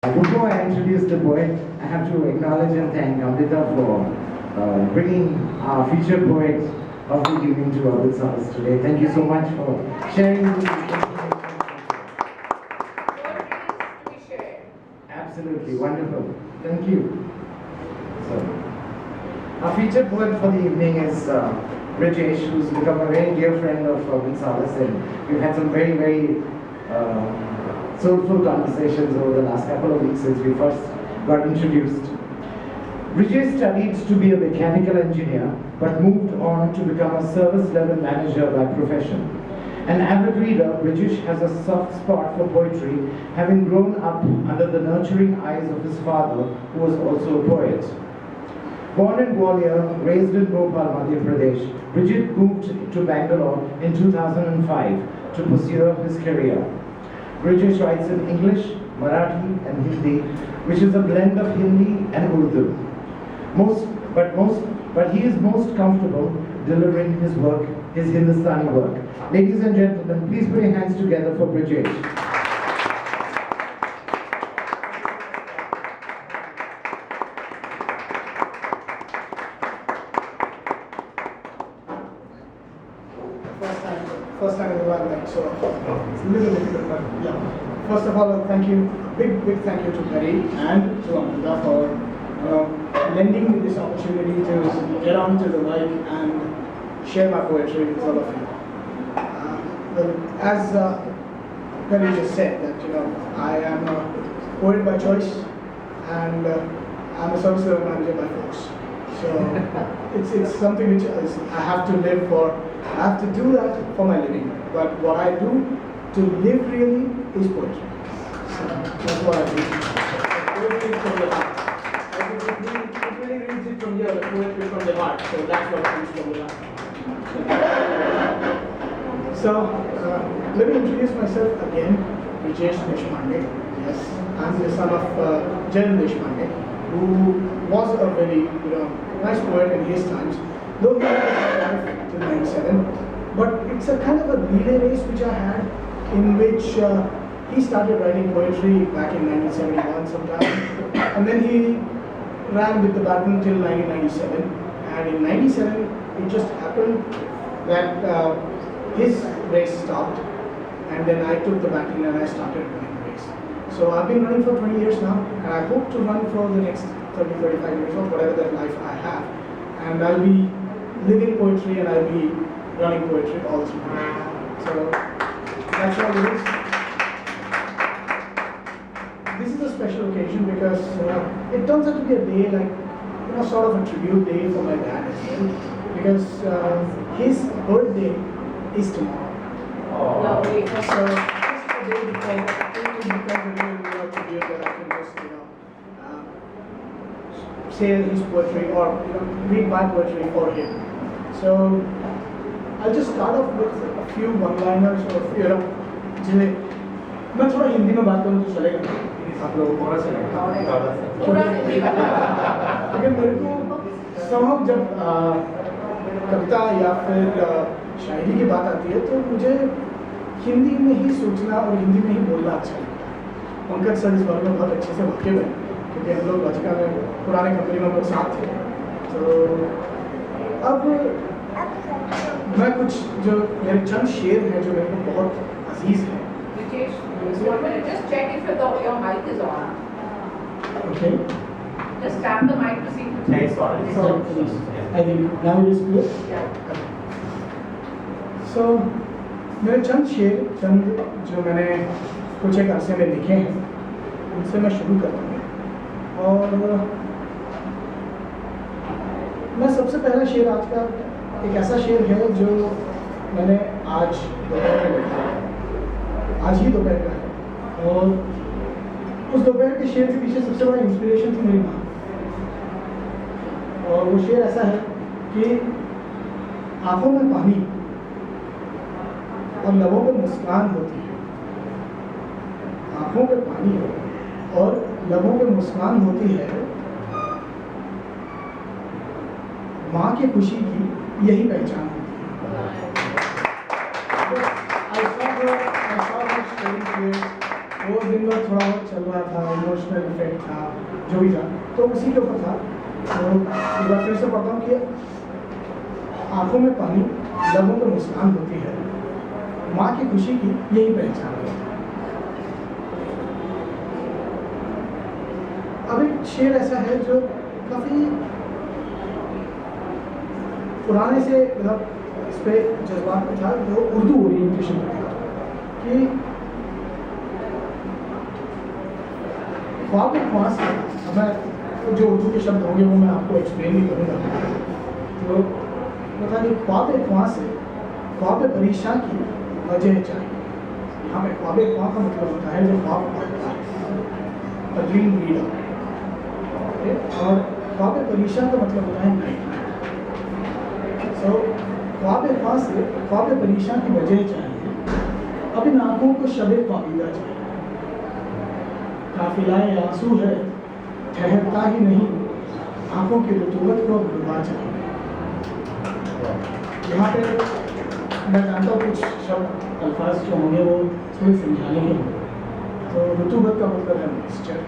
Before I introduce the poet, I have to acknowledge and thank Amrita for bringing our featured poet of the evening to our service today. Thank you so much for sharing this information. Absolutely wonderful. Thank you. So, our featured poet for the evening is Brijesh, who's become a very dear friend of Gonzalez, and we've had some very soulful conversations over the last couple of weeks since we first got introduced. Brijesh studied to be a mechanical engineer, but moved on to become a service level manager by profession. An avid reader, Brijesh has a soft spot for poetry, having grown up under the nurturing eyes of his father, who was also a poet. Born in Gwalior, raised in Bhopal, Madhya Pradesh, Brijesh moved to Bangalore in 2005 to pursue his career. Brijesh writes in English, Marathi and Hindi, which is a blend of Hindi and Urdu. But he is most comfortable delivering his work, his Hindustani work. Ladies and gentlemen, please put your hands together for Brijesh. First time in the world, like, so it's a little difficult, but yeah. First of all, thank you, big thank you to Perry and to Amrita for lending me this opportunity to get onto the mic and share my poetry with all of you. As Perry just said, that I am a poet by choice, and I'm a service level manager by force. So it's something which I have to live for. I have to do that for my living. But what I do to live really is poetry. So that's what I do. Poetry from the heart. It really reads it from here, the poetry from the heart. So that's what comes from the heart. So let me introduce myself again. Brijesh Deshpande. Yes, I'm the son of Jayan Deshpande, who was a very nice poet in his times, though he had a life till 97. But it's a kind of a relay race which I had, in which he started writing poetry back in 1971 sometime, and then he ran with the baton till 1997. And in 97, it just happened that his race stopped, and then I took the baton and I started running the race. So I've been running for 20 years now, and I hope to run for the next 30-35 years or whatever that life I have. And I'll be living poetry and I'll be running poetry all through. So that's all it is. This is a special occasion because it turns out to be a day like, sort of a tribute day for my dad as well. Because his birthday is tomorrow. Oh. Lovely. So just a day before, it becomes a real tribute that I can just, say his poetry or read my poetry for him. So I'll just start off with a few one-liners or जिन्हें मैं थोड़ा हिंदी में बात करूँ तो चलेगा आप लोगों को लेकिन मेरे को संभव जब कविता या फिर शायरी की बात आती है तो मुझे हिंदी में ही सोचना और हिंदी में ही बोलना अच्छा लगता है। पंकज सर इस बारे में बहुत अच्छे से वाकिफ है, क्योंकि हम लोग लॉजिका में पुराने कंपनी में हम लोग साथ थे। तो अब मैं कुछ जो मेरे चंद शेर हैं जो मेरे को बहुत अजीज हैं। Just check if your mic is on. Okay. Just tap the mic to see if it's on. So, I think now it is clear. Yeah. So, मेरे चंद शेर जो मैंने कुछ एक अरसे में लिखे हैं, उनसे मैं शुरू करता हूँ। और मैं सबसे पहला शेर आज का एक ऐसा शेर है जो मैंने आज दोपहर में लिखा है, आज ही दोपहर का है। और उस दोपहर के शेर के पीछे सबसे बड़ा इंस्पिरेशन थी मेरी माँ। और वो शेर ऐसा है कि आंखों में पानी और लबों पे मुस्कान होती है, आंखों पे पानी और लबों पे मुस्कान होती है, माँ की खुशी की यही पहचान होती है। I saw her staring tears वो दिन भर थोड़ा बहुत चल रहा था, इमोशनल इफेक्ट था, जो भी था, तो उसी के ऊपर था। तो एक बार फिर से पढ़ता हूँ कि आंखों में पानी, लबों पर मुस्कान होती है, माँ की खुशी की यही पहचान है। अब एक शेर ऐसा है जो काफ़ी पुराने से मतलब इस पे जज्बात में था, जो उर्दू ओरिएंटेशन में था कि ख्वाब एक ख्वास है। अब मैं जो उर्दू के शब्द होंगे वो मैं आपको एक्सप्लेन नहीं करूँगा। तो बता कि ख्वाब एक ख्वास है, ख्वाब परेशान की वजह चाहिए। यहाँ पे ख्वाब ख्वाब का मतलब होता है जो ख्वाब पाता है, ड्रीम रीडर। और ख्वाब परेशान का मतलब होता है नाइट। सो ख्वाब ख्वाब से ख्वाब परेशान की वजह चाहिए, अब इन आँखों को शबे ख्वाबीदा चाहिए। काफिलाए आंसू है, ठहरता ही नहीं, आँखों की रुतूबत को डुबा चाहिए। यहाँ पे मैं जानता हूँ कुछ शब्द अल्फाज जो होंगे वो थोड़े समझाने के होंगे। तो रुतूबत का मतलब है मॉइस्चर,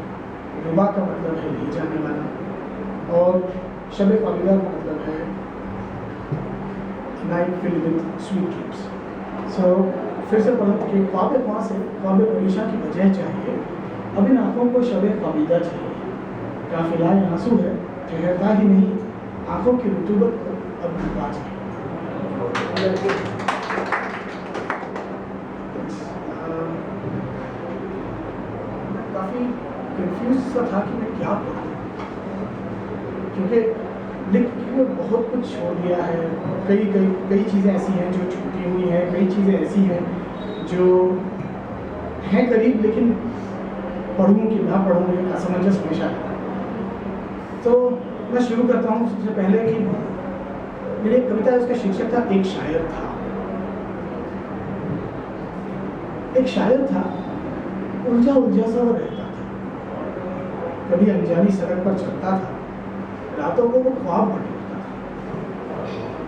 रुबा का मतलब है ले जाने वाला, और शब ख्वाबीदा का मतलब है night filled with sweet dreams. So फिर से पढ़ो कि ख्वाब ख्वाब से ख्वाब परेशान की वजह चाहिए, अब इन आँखों को शब ख्वाबीदा चाहिए। काफिलाए आंसू है, ठहरता ही नहीं, आँखों की रुतूबत को अब डुबा चाहिए। काफ़ी कंफ्यूज सा था कि मैं क्या पढ़ूँ, क्योंकि लिख के बहुत कुछ छोड़ दिया है। कई चीज़ें ऐसी हैं जो छूटी हुई हैं, कई चीज़ें ऐसी हैं जो हैं करीब, लेकिन पढ़ूँ कि ना पढ़ूँ ये असमंजस हमेशा है। तो मैं शुरू करता हूँ सबसे पहले कि मेरी एक कविता है, उसका शीर्षक था एक शायर था। एक शायर था, उलझा उलझा सा वो रहता था, कभी अनजानी सड़क पर चलता था, रातों को वो ख्वाब बटोरता था,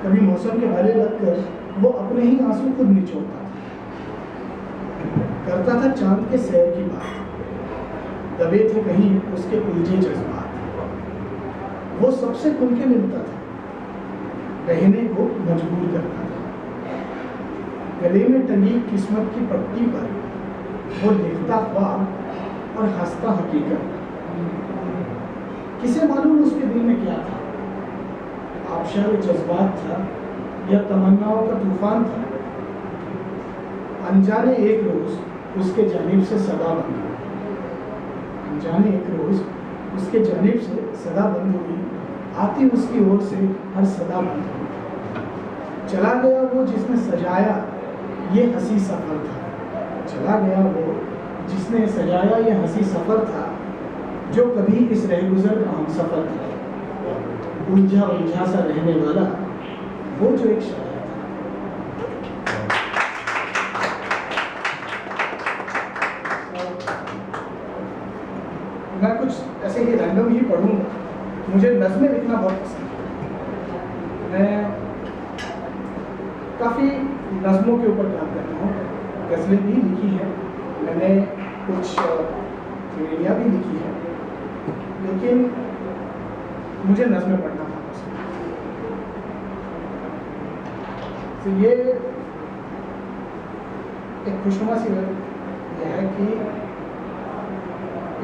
कभी मौसम के गले लगकर वो अपने ही आंसू खुद निचोड़ता था, करता था चांद के सैर की बात, दबे थे कहीं उसके उलझे जज्बात, वो सबसे खुल के मिलता था, रहने को मजबूर करता था, गले में टंगी किस्मत की पट्टी पर वो लिखता ख्वाब और हंसता हकीकत। किसे मालूम उसके दिल में क्या था, आबशार जज्बात था या तमन्नाओं का तूफान था। अनजाने एक रोज उसके जानिब से सदा बंद हुई, अनजाने एक रोज उसके जानिब से सदा बंद हुई, आती उसकी ओर से हर सदा बंद हुई। चला गया वो जिसने सजाया ये हंसी सफर था, चला गया वो जिसने सजाया ये हंसी सफर था, जो कभी इस रहगुजर का हम सफर था, उलझा उलझा सा रहने वाला वो जो एक शायर था। मैं कुछ ऐसे ही रैंडम ही पढ़ूंगा, मुझे नज़में लिखना बहुत पसंद है। मैं काफ़ी नज़मों के ऊपर काम करता हूँ, गज़लें भी लिखी हैं मैंने, कुछ थियरियाँ भी लिखी हैं, लेकिन मुझे नज़में पढ़ना बहुत पसंद है। तो ये एक खुशनुमा सी यह है कि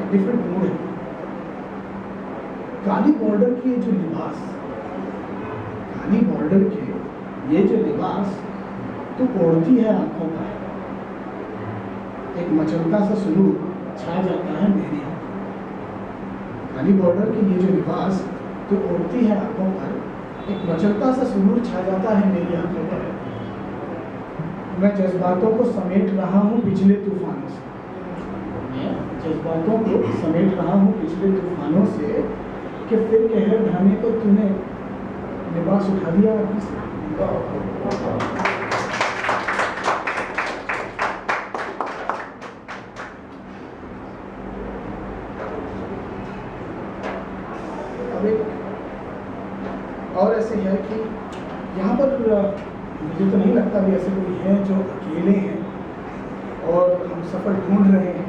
एक डिफरेंट मूड है। काली बॉर्डर की जो लिबास, काली बॉर्डर के ये जो लिबास तो ओढ़ती है आंखों पर, एक मचलता सा सुरूर छा जाता है मेरी आंखों। काली बॉर्डर की ये जो लिबास तो ओढ़ती है आंखों पर, एक मचलता सा सुरूर छा जाता है मेरी आंखों पर। मैं जज्बातों को समेट रहा हूँ पिछले तूफानों से, मैं जज्बातों को समेट रहा हूँ पिछले तूफानों से, कि फिर कहर ढाने को तूने लिबास उठा दिया आंखों से। अब एक और ऐसे है कि यहाँ पर मुझे तो नहीं लगता भी ऐसे कोई है जो अकेले हैं और हम सफ़र ढूंढ रहे हैं।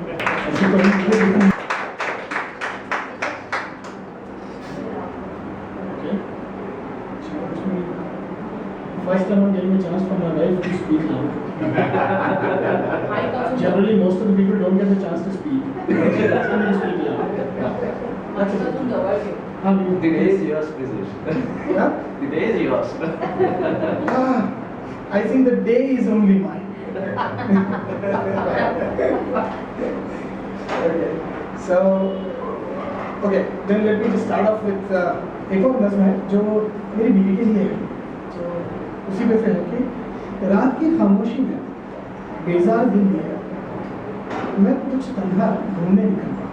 ऐसे तो नहीं। First time I'm getting a chance from my wife to speak now. Generally, most of the people don't get the chance to speak. She asks me to speak now. That's it. How do you? The day is yours, Prijesh. Yeah? The day is yours. I think the day is only mine. Okay. So, okay. Then let me just start off with एक और नज़्म है जो मेरी बीवी के लिए है, जो उसी पे से है कि रात की खामोशी में बेजार दिल में मैं कुछ तन्हा घूमने निकल पड़ा,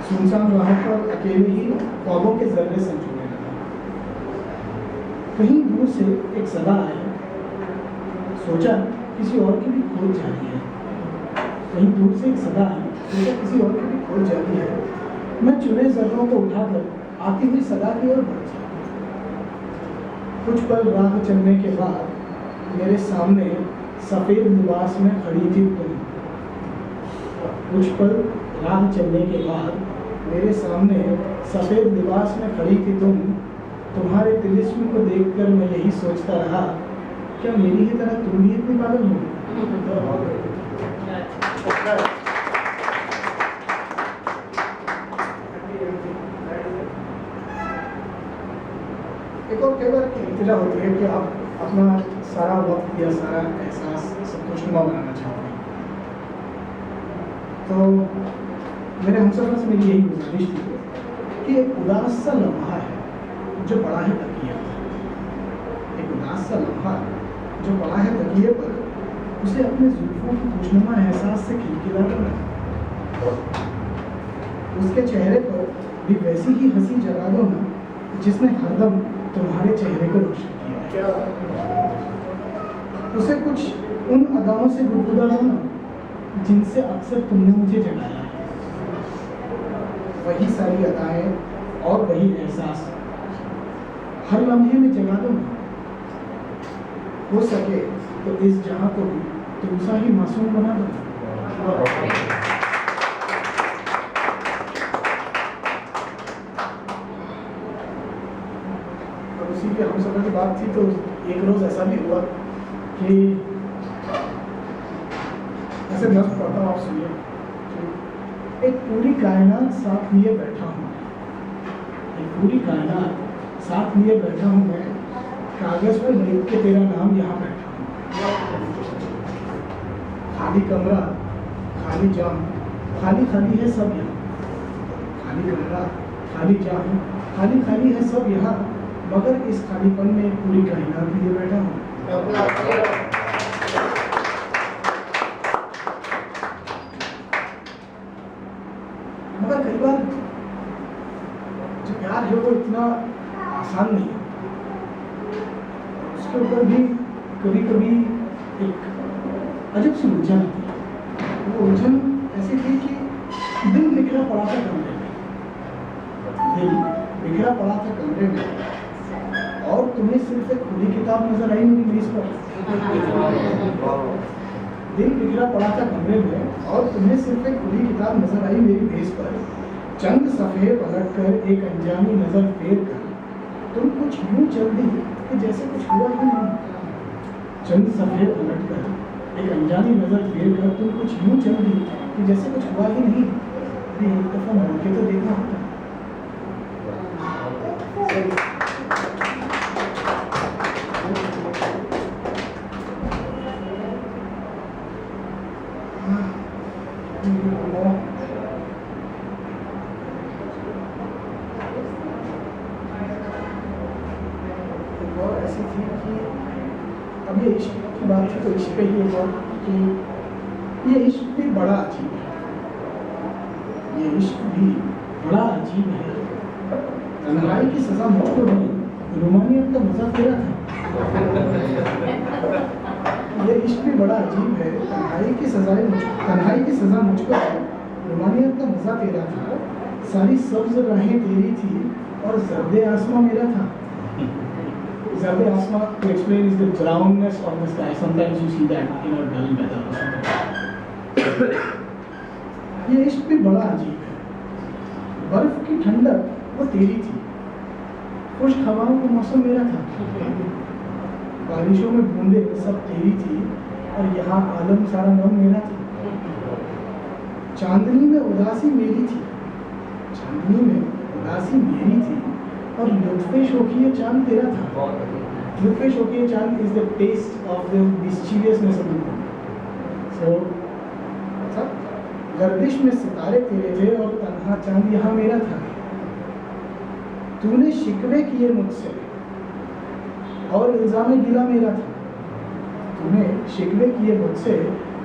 सुनसान राहों पर अकेले ही ख्वाबों के जर्रे संजोने लगा। कहीं दूर से एक सदा आई, सोचा किसी और की भी खोज जारी है। कहीं दूर से एक सदा आई, सोचा किसी और की भी खोज जारी है। मैं चुने जर्रों को उठाकर आती हुई सदा की ओर बढ़ चला। कुछ पल राह चलने के बाद मेरे सामने सफ़ेद लिबास में खड़ी थी तुम। कुछ पल राह चलने के बाद मेरे सामने सफ़ेद लिबास में खड़ी थी तुम। तुम्हारे तिलिस्म को देखकर मैं यही सोचता रहा, क्या मेरी ही तरह तुम भी इतनी पागल हो? एक और कई बार की इल्तिजा होती है कि आप अपना सारा वक्त या सारा एहसास सब खुशनुमा बनाना चाहते हैं। तो मेरे हमसफ़र से मेरी यही गुजारिश थी कि एक उदास सा लम्हा है जो पड़ा है तकिए पर। एक उदास सा लम्हा जो पड़ा है तकिए पर, उसे अपने जुल्फों की खुशनुमा एहसास से खिलखिला करना। उसके चेहरे पर भी वैसी ही हंसी जगा दो ना जिसने हरदम तुम्हारे चेहरे को रोशन किया। उसे कुछ उन अदाओं से गुदगुदा दो ना जिनसे अक्सर तुमने मुझे जगाया है। वही सारी अदाएं और वही एहसास हर लम्हे में जगा दो ना। हो सके तो इस जहां को भी तुम सा ही मासूम बना दो। उसी के हम सफ़र की बात थी तो एक रोज़ ऐसा भी हुआ कि ऐसे नज़्म पढ़ता हूँ, आप सुनिए। एक पूरी कायनात साथ लिए बैठा हूँ, एक पूरी कायनात साथ लिए बैठा हूँ मैं, कागज़ पर लिख के तेरा नाम यहाँ बैठा हूँ। खाली कमरा, खाली जाम, खाली खाली है सब यहाँ। खाली कमरा, खाली जाम, खाली खाली है सब यहाँ, मगर इस खालीपन में पूरी कायनात लिए बैठा हूँ। मगर कई बार जो प्यार है वो इतना आसान नहीं है। उसके ऊपर भी कभी कभी एक अजब सी उलझन आती है। वो उलझन ऐसी थी कि दिल बिखरा पड़ा था कमरे में, दिल बिखरा पड़ा था कमरे में, और तुम्हें सिर्फ एक खुली किताब नजर आई मेरी मेज पर। दिल बिखरा पड़ा था कमरे में और तुम्हें सिर्फ एक खुली किताब नजर आई मेरी मेज पर। चंद सफ़े पलट कर एक अनजानी नजर फेर कर तुम कुछ यूं चल दी कि जैसे कुछ हुआ ही नहीं। चंद सफ़े पलट कर एक अनजानी नजर फेर कर तुम कुछ यूं चल दी कि जैसे कुछ हुआ ही नहीं। अरे एक दफा मुड़ के तो देखना होता। और ऐसी थी कि अब ये इश्क की बात थी तो इश्क पे ही एक और कि ये इश्क भी बड़ा अजीब है। ये इश्क भी बड़ा अजीब है। तन्हाई की सज़ा मुझको नहीं, रोमानियत का मज़ा तेरा था। ये इश्क भी बड़ा अजीब है। तन्हाई की सज़ा मुझको है, रोमानियत का मज़ा तेरा था। सारी सब्ज राहें तेरी थी और ज़र्दे आसमां मेरा था। Zarde asma, to explain, is the brownness of the sky. Sometimes you see that in a dull weather or something. ये इश्क भी बड़ा अजीब है। बर्फ की ठंडक वो तेरी थी, खुश्क हवाओं का मौसम मेरा था, बारिशों में बूंदे सब तेरी थी और यहाँ आलम सारा गम मेरा था। चांदनी में उदासी मेरी थी, चांदनी में उदासी मेरी थी और लुत्फ़े शौकीय चांद तेरा था। लुत्फ़े शौकीय चांद is the taste of the mischievousness of the moon. So गर्दिश में सितारे तेरे थे और तन्हा चांद यहाँ मेरा था। तूने शिकवे किए मुझसे और इल्ज़ाम गिला मेरा था। तूने शिकवे किए मुझसे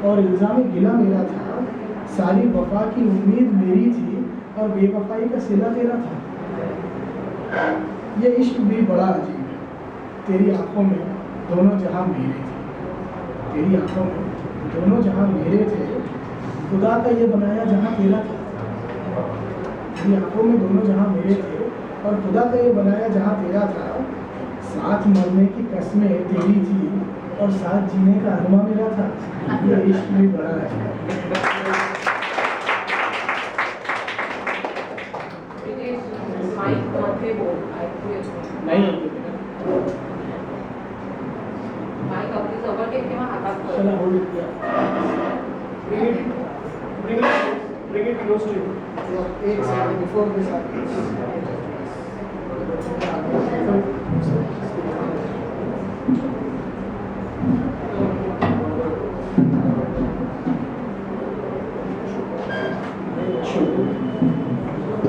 और इल्ज़ाम गिला मेरा था। सारी वफा की उम्मीद मेरी थी और बेवफाई का सिला तेरा था। ये इश्क भी बड़ा अजीब है। तेरी आंखों में दोनों जहां मेरे थे, तेरी आंखों में दोनों जहां मेरे थे, खुदा का ये बनाया जहां तेरा था। तेरी आंखों में दोनों जहां मेरे थे और खुदा का ये बनाया जहां तेरा था। साथ मरने की कसमें तेरी थी और साथ जीने का अरमा मेरा था। ये इश्क भी बड़ा है। माइक माथे बोल नहीं माइक अगदी जवळ घे किंवा हातात कर. चला होल्ड किया। Bring it close to you. एक second before this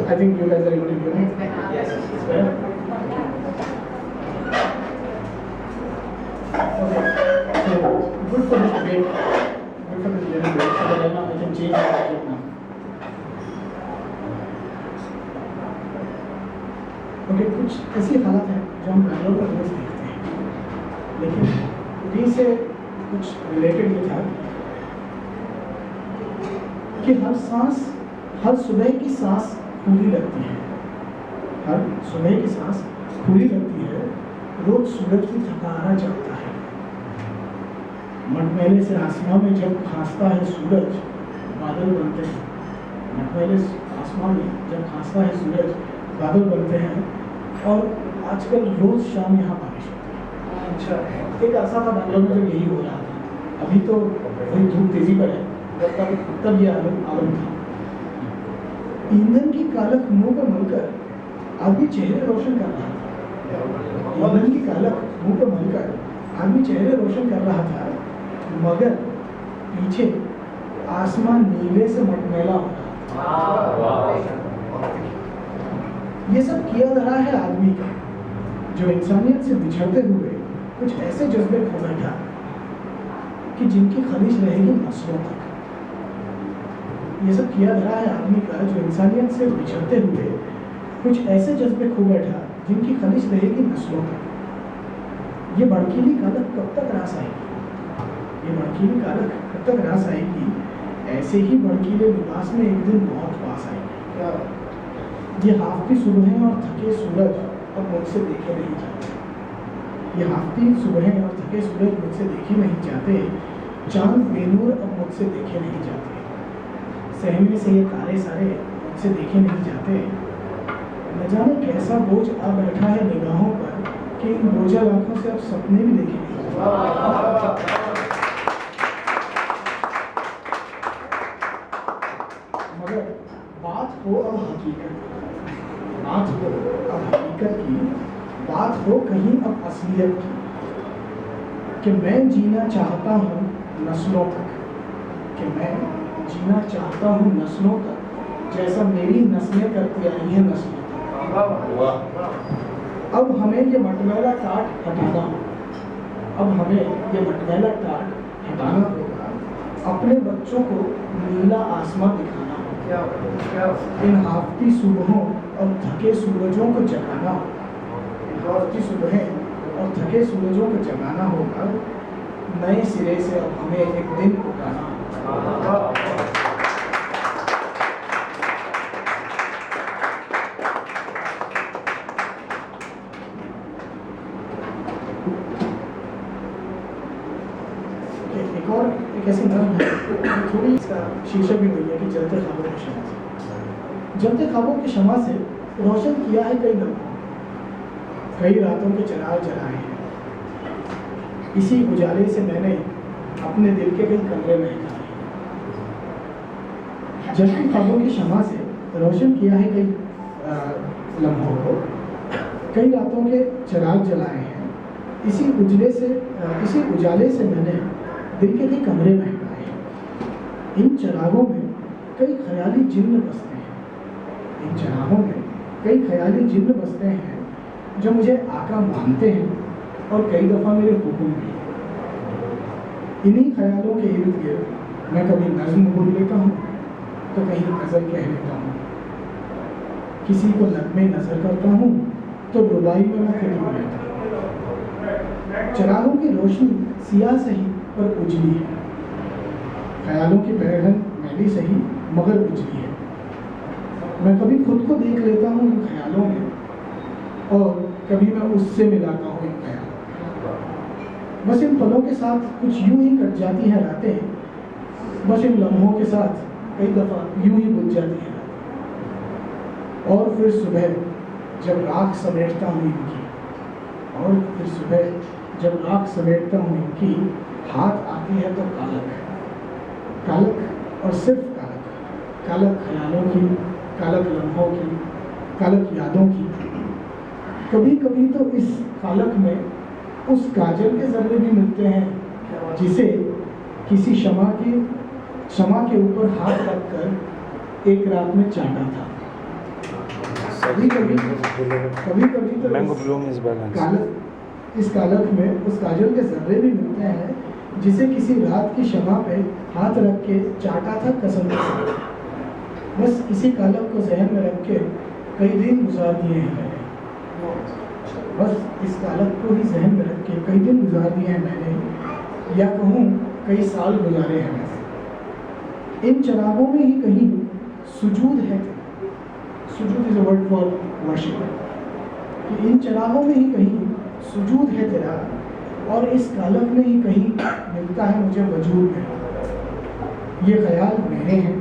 I think you guys are able to hear me. Yes. It's better. Okay. So good for this break. Good for this little break. So that now I can change the subject now. Okay, कुछ ऐसी हालत है जो हम बैंगलोर का रोज देखते हैं, लेकिन उन्हीं से कुछ रिलेटेड ये था कि हर सुबह की सांस खुली लगती है, हर सुबह की सांस खुली लगती है। रोज सूरज की थकारा चलता है, मटमैले से आसमां में जब खांसता है सूरज, बादल बनते हैं। मटमैले आसमां में जब खांसता है सूरज, बादल बनते हैं। और आजकल रोज शाम यहाँ बारिश होती है। अच्छा, एक ऐसा था बैंगलोर में जब यही हो रहा था। अभी तो वही धूप तेजी पर है, तब ये आलम था। ईंधन की कालख मुंह पर मलकर आदमी चेहरे रोशन कर रहा था। ईंधन की कालख मुंह पर मलकर आदमी चेहरे रोशन कर रहा था, मगर पीछे आसमान नीले से मटमैला हो रहा था। ये सब किया धरा है आदमी का, जो इंसानियत से बिछड़ते हुए कुछ ऐसे जज्बे खो बैठा कि जिनकी खलिश रहेगी नस्लों तक। ये सब किया धरा है आदमी का, जो इंसानियत से बिछड़ते हुए कुछ ऐसे जज्बे खो बैठा जिनकी खलिश रहेगी नस्लों तक। ये भड़कीली कालख कब तक रास आएगी? ये भड़कीली कालख कब तक रास आएगी? ऐसे ही भड़कीले लिबास में एक दिन मौत पास आएगी। ये हाफती सुबहें और थके सूरज अब मुझसे देखे नहीं जाते। ये हाफती सुबहें और थके सूरज मुझसे देखे नहीं जाते। चांद बेनूर अब मुझसे देखे नहीं जाते। सहमे से ये तारे सारे मुझसे देखे नहीं जाते। न जाने कैसा बोझ आ बैठा है निगाहों पर कि इन बोझल आंखों से अब सपने भी देखे नहीं जाते। मगर बात हो अब हकीकत की, बात हो अब हकीकत की, बात हो कहीं अब असलियत की, कि मैं जीना चाहता हूँ नस्लों तक, कि मैं जीना चाहता हूँ नस्लों तक, जैसा मेरी नस्लें करती आई हैं नस्लों तक। अब हमें ये मटमैला टाट हटाना होगा, अब हमें ये मटमैला टाट हटाना होगा, अपने बच्चों को नीला आसमां दिखाना होगा, इन हाफती सुबहों और थके सूरजों को जगाना होगा, इन हाफती सुबहें और थके सूरजों को जगाना होगा। नए सिरे से अब हमें एक दिन उठाना होगा। एक और एक ऐसी नज़म है थोड़ी, इसका शीर्षक भी वही है कि जलते ख्वाबों की शमा से, जलते ख्वाबों की शमा से रोशन किया है कई लम्हों, कई रातों के चिराग जलाए हैं, इसी उजाले से मैंने अपने दिल के कई कमरे महकाए हैं। जलते ख्वाबों की शमा से रोशन किया है कई लम्हों को, कई रातों के चिराग जलाए हैं, इसी उजाले से मैंने दिल के कई कमरे महकाए हैं। इन चिरागों में कई ख्याली जिन्न बसते हैं, इन चिरागों में कई ख्याली जिन्न बसते हैं जो मुझे आका मानते हैं और कई दफ़ा मेरे हुक्म भी। इन्हीं ख्यालों के इर्द गिर्द मैं कभी नज़्म बोल लेता हूँ तो कहीं गज़ल कह लेता हूँ, किसी को नगमे नज़र करता हूँ तो रुबाई में मैं फिर हो लेता हूँ। चिरागों की रोशनी सियाह सही पर उजली है, ख्यालों की पहरन मैली सही मगर उजली है। मैं कभी खुद को देख लेता हूँ इन ख्यालों में और कभी मैं उससे मिलाता हूँ इन ख्यालों। बस इन पलों के साथ कुछ यूं ही कट जाती हैं रातें, बस इन लम्हों के साथ कई दफ़ा यूं ही बुझ जाती हैं रातें। और फिर सुबह जब राख समेटता हूँ इनकी, और फिर सुबह जब राख समेटता हूँ इनकी, हाथ आती है तो कालक, कालक और सिर्फ कालक, कालक ख्यालों की, कालक लम्हों की, कालक यादों की। कभी कभी तो इस कालक में उस काजल के जर्रे भी मिलते हैं जिसे किसी शमा के ऊपर हाथ रखकर एक रात में चाटा था। कभी कभी तो इस कालक में उस काजल के जर्रे भी मिलते हैं जिसे किसी रात की शमा पे हाथ रख के चाटा था कसम के साथ। बस इसी कालक को जहन में रख के कई दिन गुजार दिए हैं मैंने, बस इस कालक को ही जहन में रख के कई दिन गुजार दिए हैं मैंने, या कहूँ कई साल गुजारे हैं मैंने। इन चिरागों में ही कहीं सुजूद है, सुजूद is a word for worship, कि इन चिरागों में ही कहीं सुजूद है तेरा, और इस कालक में ही कहीं मिलता है मुझे वजूद में। ये ख्याल मेरे हैं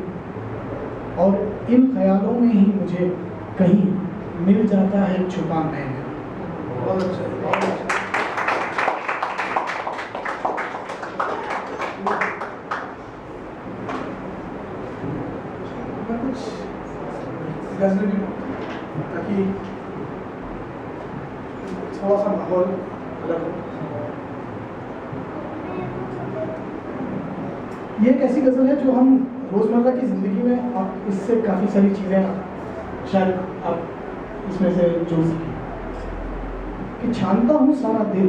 और इन ख्यालों में ही मुझे कहीं मिल जाता है छुपा मैं। बहुत अच्छा, बहुत अच्छा। मैं कुछ गज़ल भी ताकि थोड़ा सा माहौल अलग हो। ये एक ऐसी गज़ल है जो हम रोज़मर्रा की ज़िंदगी में, आप इससे काफ़ी सारी चीज़ें शायद आप इसमें से जोड़ सकें। कि छानता हूँ सारा दिल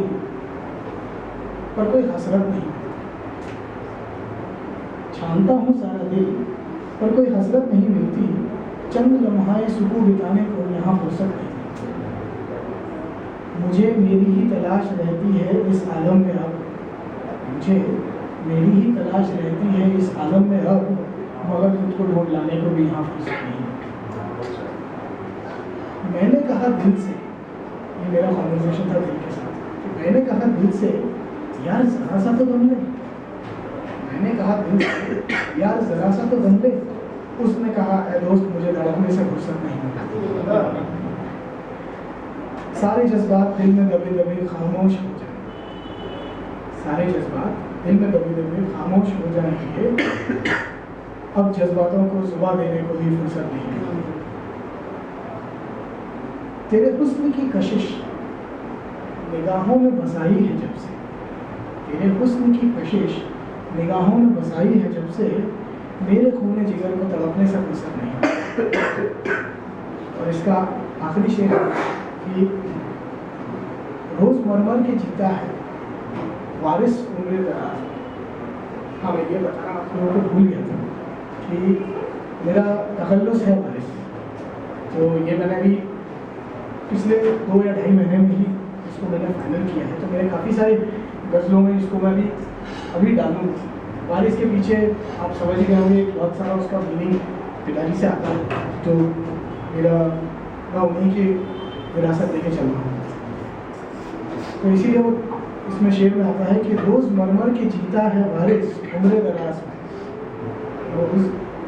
पर कोई हसरत नहीं, छानता हूँ सारा दिल पर कोई हसरत नहीं मिलती, चंद लम्हाए सुकून बिताने को यहाँ फुर्सत नहीं। मुझे मेरी ही तलाश रहती है इस आलम में अब, मुझे मेरी ही तलाश रहती है इस आलम में अब, मगर खुद को ढूंढ लाने को भी यहाँ फुर्सत नहीं। मैंने कहा दिल से, ये मेरा कॉन्वर्सेशन था दिल के साथ, तो मैंने कहा दिल से यार ज़रा सा तो दम ले, मैंने कहा दिल से यार ज़रा सा तो दम ले, उसने कहा ए दोस्त मुझे धड़कने से फुर्सत नहीं मिलती। सारे जज्बात दिल में दबे दबे खामोश हो जाए, सारे जज्बात दिल में दबे दबे खामोश हो जाएंगे, अब जज्बातों को जुबा देने को भी फुर्सत नहीं है। तेरे हुस्न की कशिश निगाहों में बसाई है जब से, तेरे हुस्न की कशिश निगाहों में बसाई है जब से, मेरे खूने जिगर को तड़पने से फुर्सत नहीं। और इसका आखिरी शेर है कि रोज मरमर के जीता है वारिस उम्र दराज। हाँ मैं ये बताना आप लोगों को भूल गया था कि मेरा तखल्लुस है वारिस, तो ये मैंने अभी पिछले 2 या 2.5 महीने में ही इसको मैंने फाइनल किया है। तो मेरे काफ़ी सारे गज़लों में इसको मैं अभी डालूँ। वारिस के पीछे आप समझ गए होंगे बहुत सारा उसका मीनिंग पिताजी से आता है, तो मैं उन्हीं की विरासत लेके चल रहा हूँ। तो इसीलिए वो इसमें शेर में आता है कि रोज मरमर के जीता है वारिस उम्र दराज में, रोज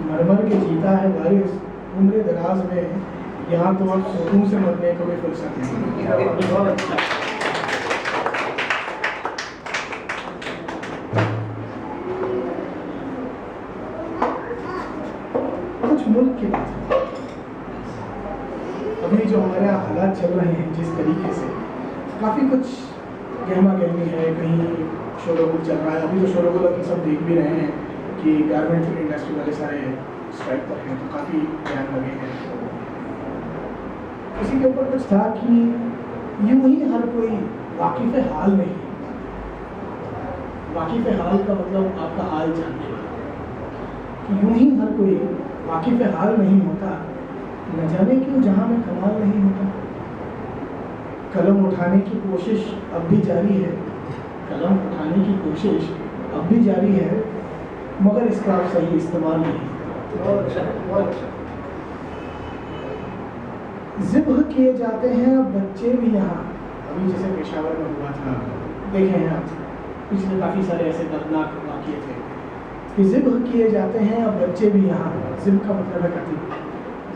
मरमर के जीता है वारिस उम्र दराज में, यहाँ तो अब सुकून से मरने को भी फुर्सत नहीं। कुछ मुल्क की बात है, अभी जो हमारे यहाँ हालात चल रहे हैं जिस तरीके से, काफ़ी कुछ गहमा गहमी है, कहीं शोरगुल चल रहा है। अभी तो शोरगुल अभी सब देख भी रहे हैं कि गारमेंट इंडस्ट्री वाले सारे स्ट्राइक पर हैं, तो काफ़ी ध्यान लगे हैं। इसी के ऊपर कुछ था कि यूं ही हर कोई वाकिफ़ हाल नहीं, वाकिफ़ हाल का मतलब आपका हाल जानने वाला, कि यूं ही हर कोई वाकिफ़ हाल नहीं होता, न जाने क्यों जहाँ में कमाल नहीं होता। कलम उठाने की कोशिश अब भी जारी है, कलम उठाने की कोशिश अब भी जारी है, मगर इसका अब सही इस्तेमाल नहीं। ज़िब्ह किए जाते हैं अब बच्चे भी यहाँ, अभी जैसे पेशावर में हुआ था, देखे हैं आप, पिछले काफ़ी सारे ऐसे दर्दनाक वाक़ये थे कि ज़िब्ह किए जाते हैं अब बच्चे भी यहाँ, ज़िब्ह का मतलब है कत्ल,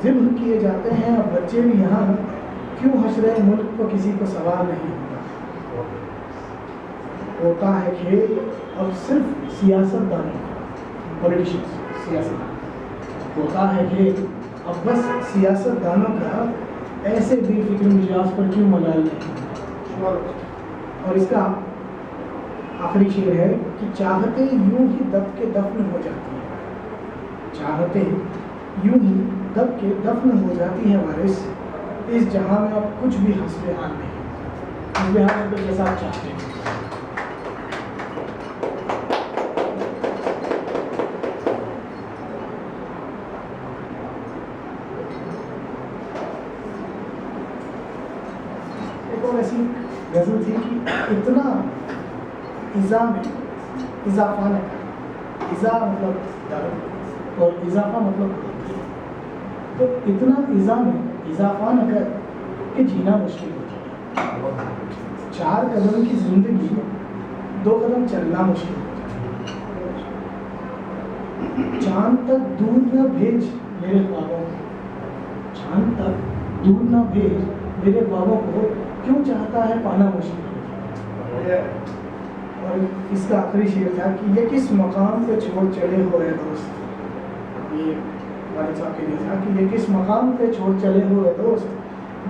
ज़िब्ह किए जाते हैं अब बच्चे भी यहाँ, क्यों हशरे मुल्क को किसी को सवाल नहीं होता है खेल अब सिर्फ सियासतदानों का, पॉलिटिशियंस, सियासतदान होता है खेल अब बस सियासतदानों का, ऐसे बेफिक्र मिजाज पर क्यों मलाल नहीं। और इसका आखिरी शेर है कि चाहते यूं ही दब के दफन हो जाती है, चाहते यूं ही दब के दफन हो जाती है वारिस, इस जहां में अब कुछ भी हस्बे हाल नहीं, हस्बे हाल मतलब जैसा आप चाहते हैं। एक और ऐसी गज़ल थी कि इतना इज़ा में इजाफा न कर, इज़ा मतलब दर्द और इजाफा मतलब बढ़ोतरी, तो इतना इज़ा में इजाफा न कर कि जीना मुश्किल हो जाए, 4 कदम की जिंदगी 2 कदम चलना मुश्किल हो जाए, चांद तक दूर न भेज मेरे ख्वाबों को, चांद तक दूर न भेज मेरे ख्वाबों को, क्यों चाहता है पाना मुश्किल हो जाए। और इसका आखिरी शेर था कि ये किस मकाम पे छोड़ चले हो है दोस्त, ये वालिद साहब के लिए था कि ये किस मकाम पे छोड़ चले हो है दोस्त,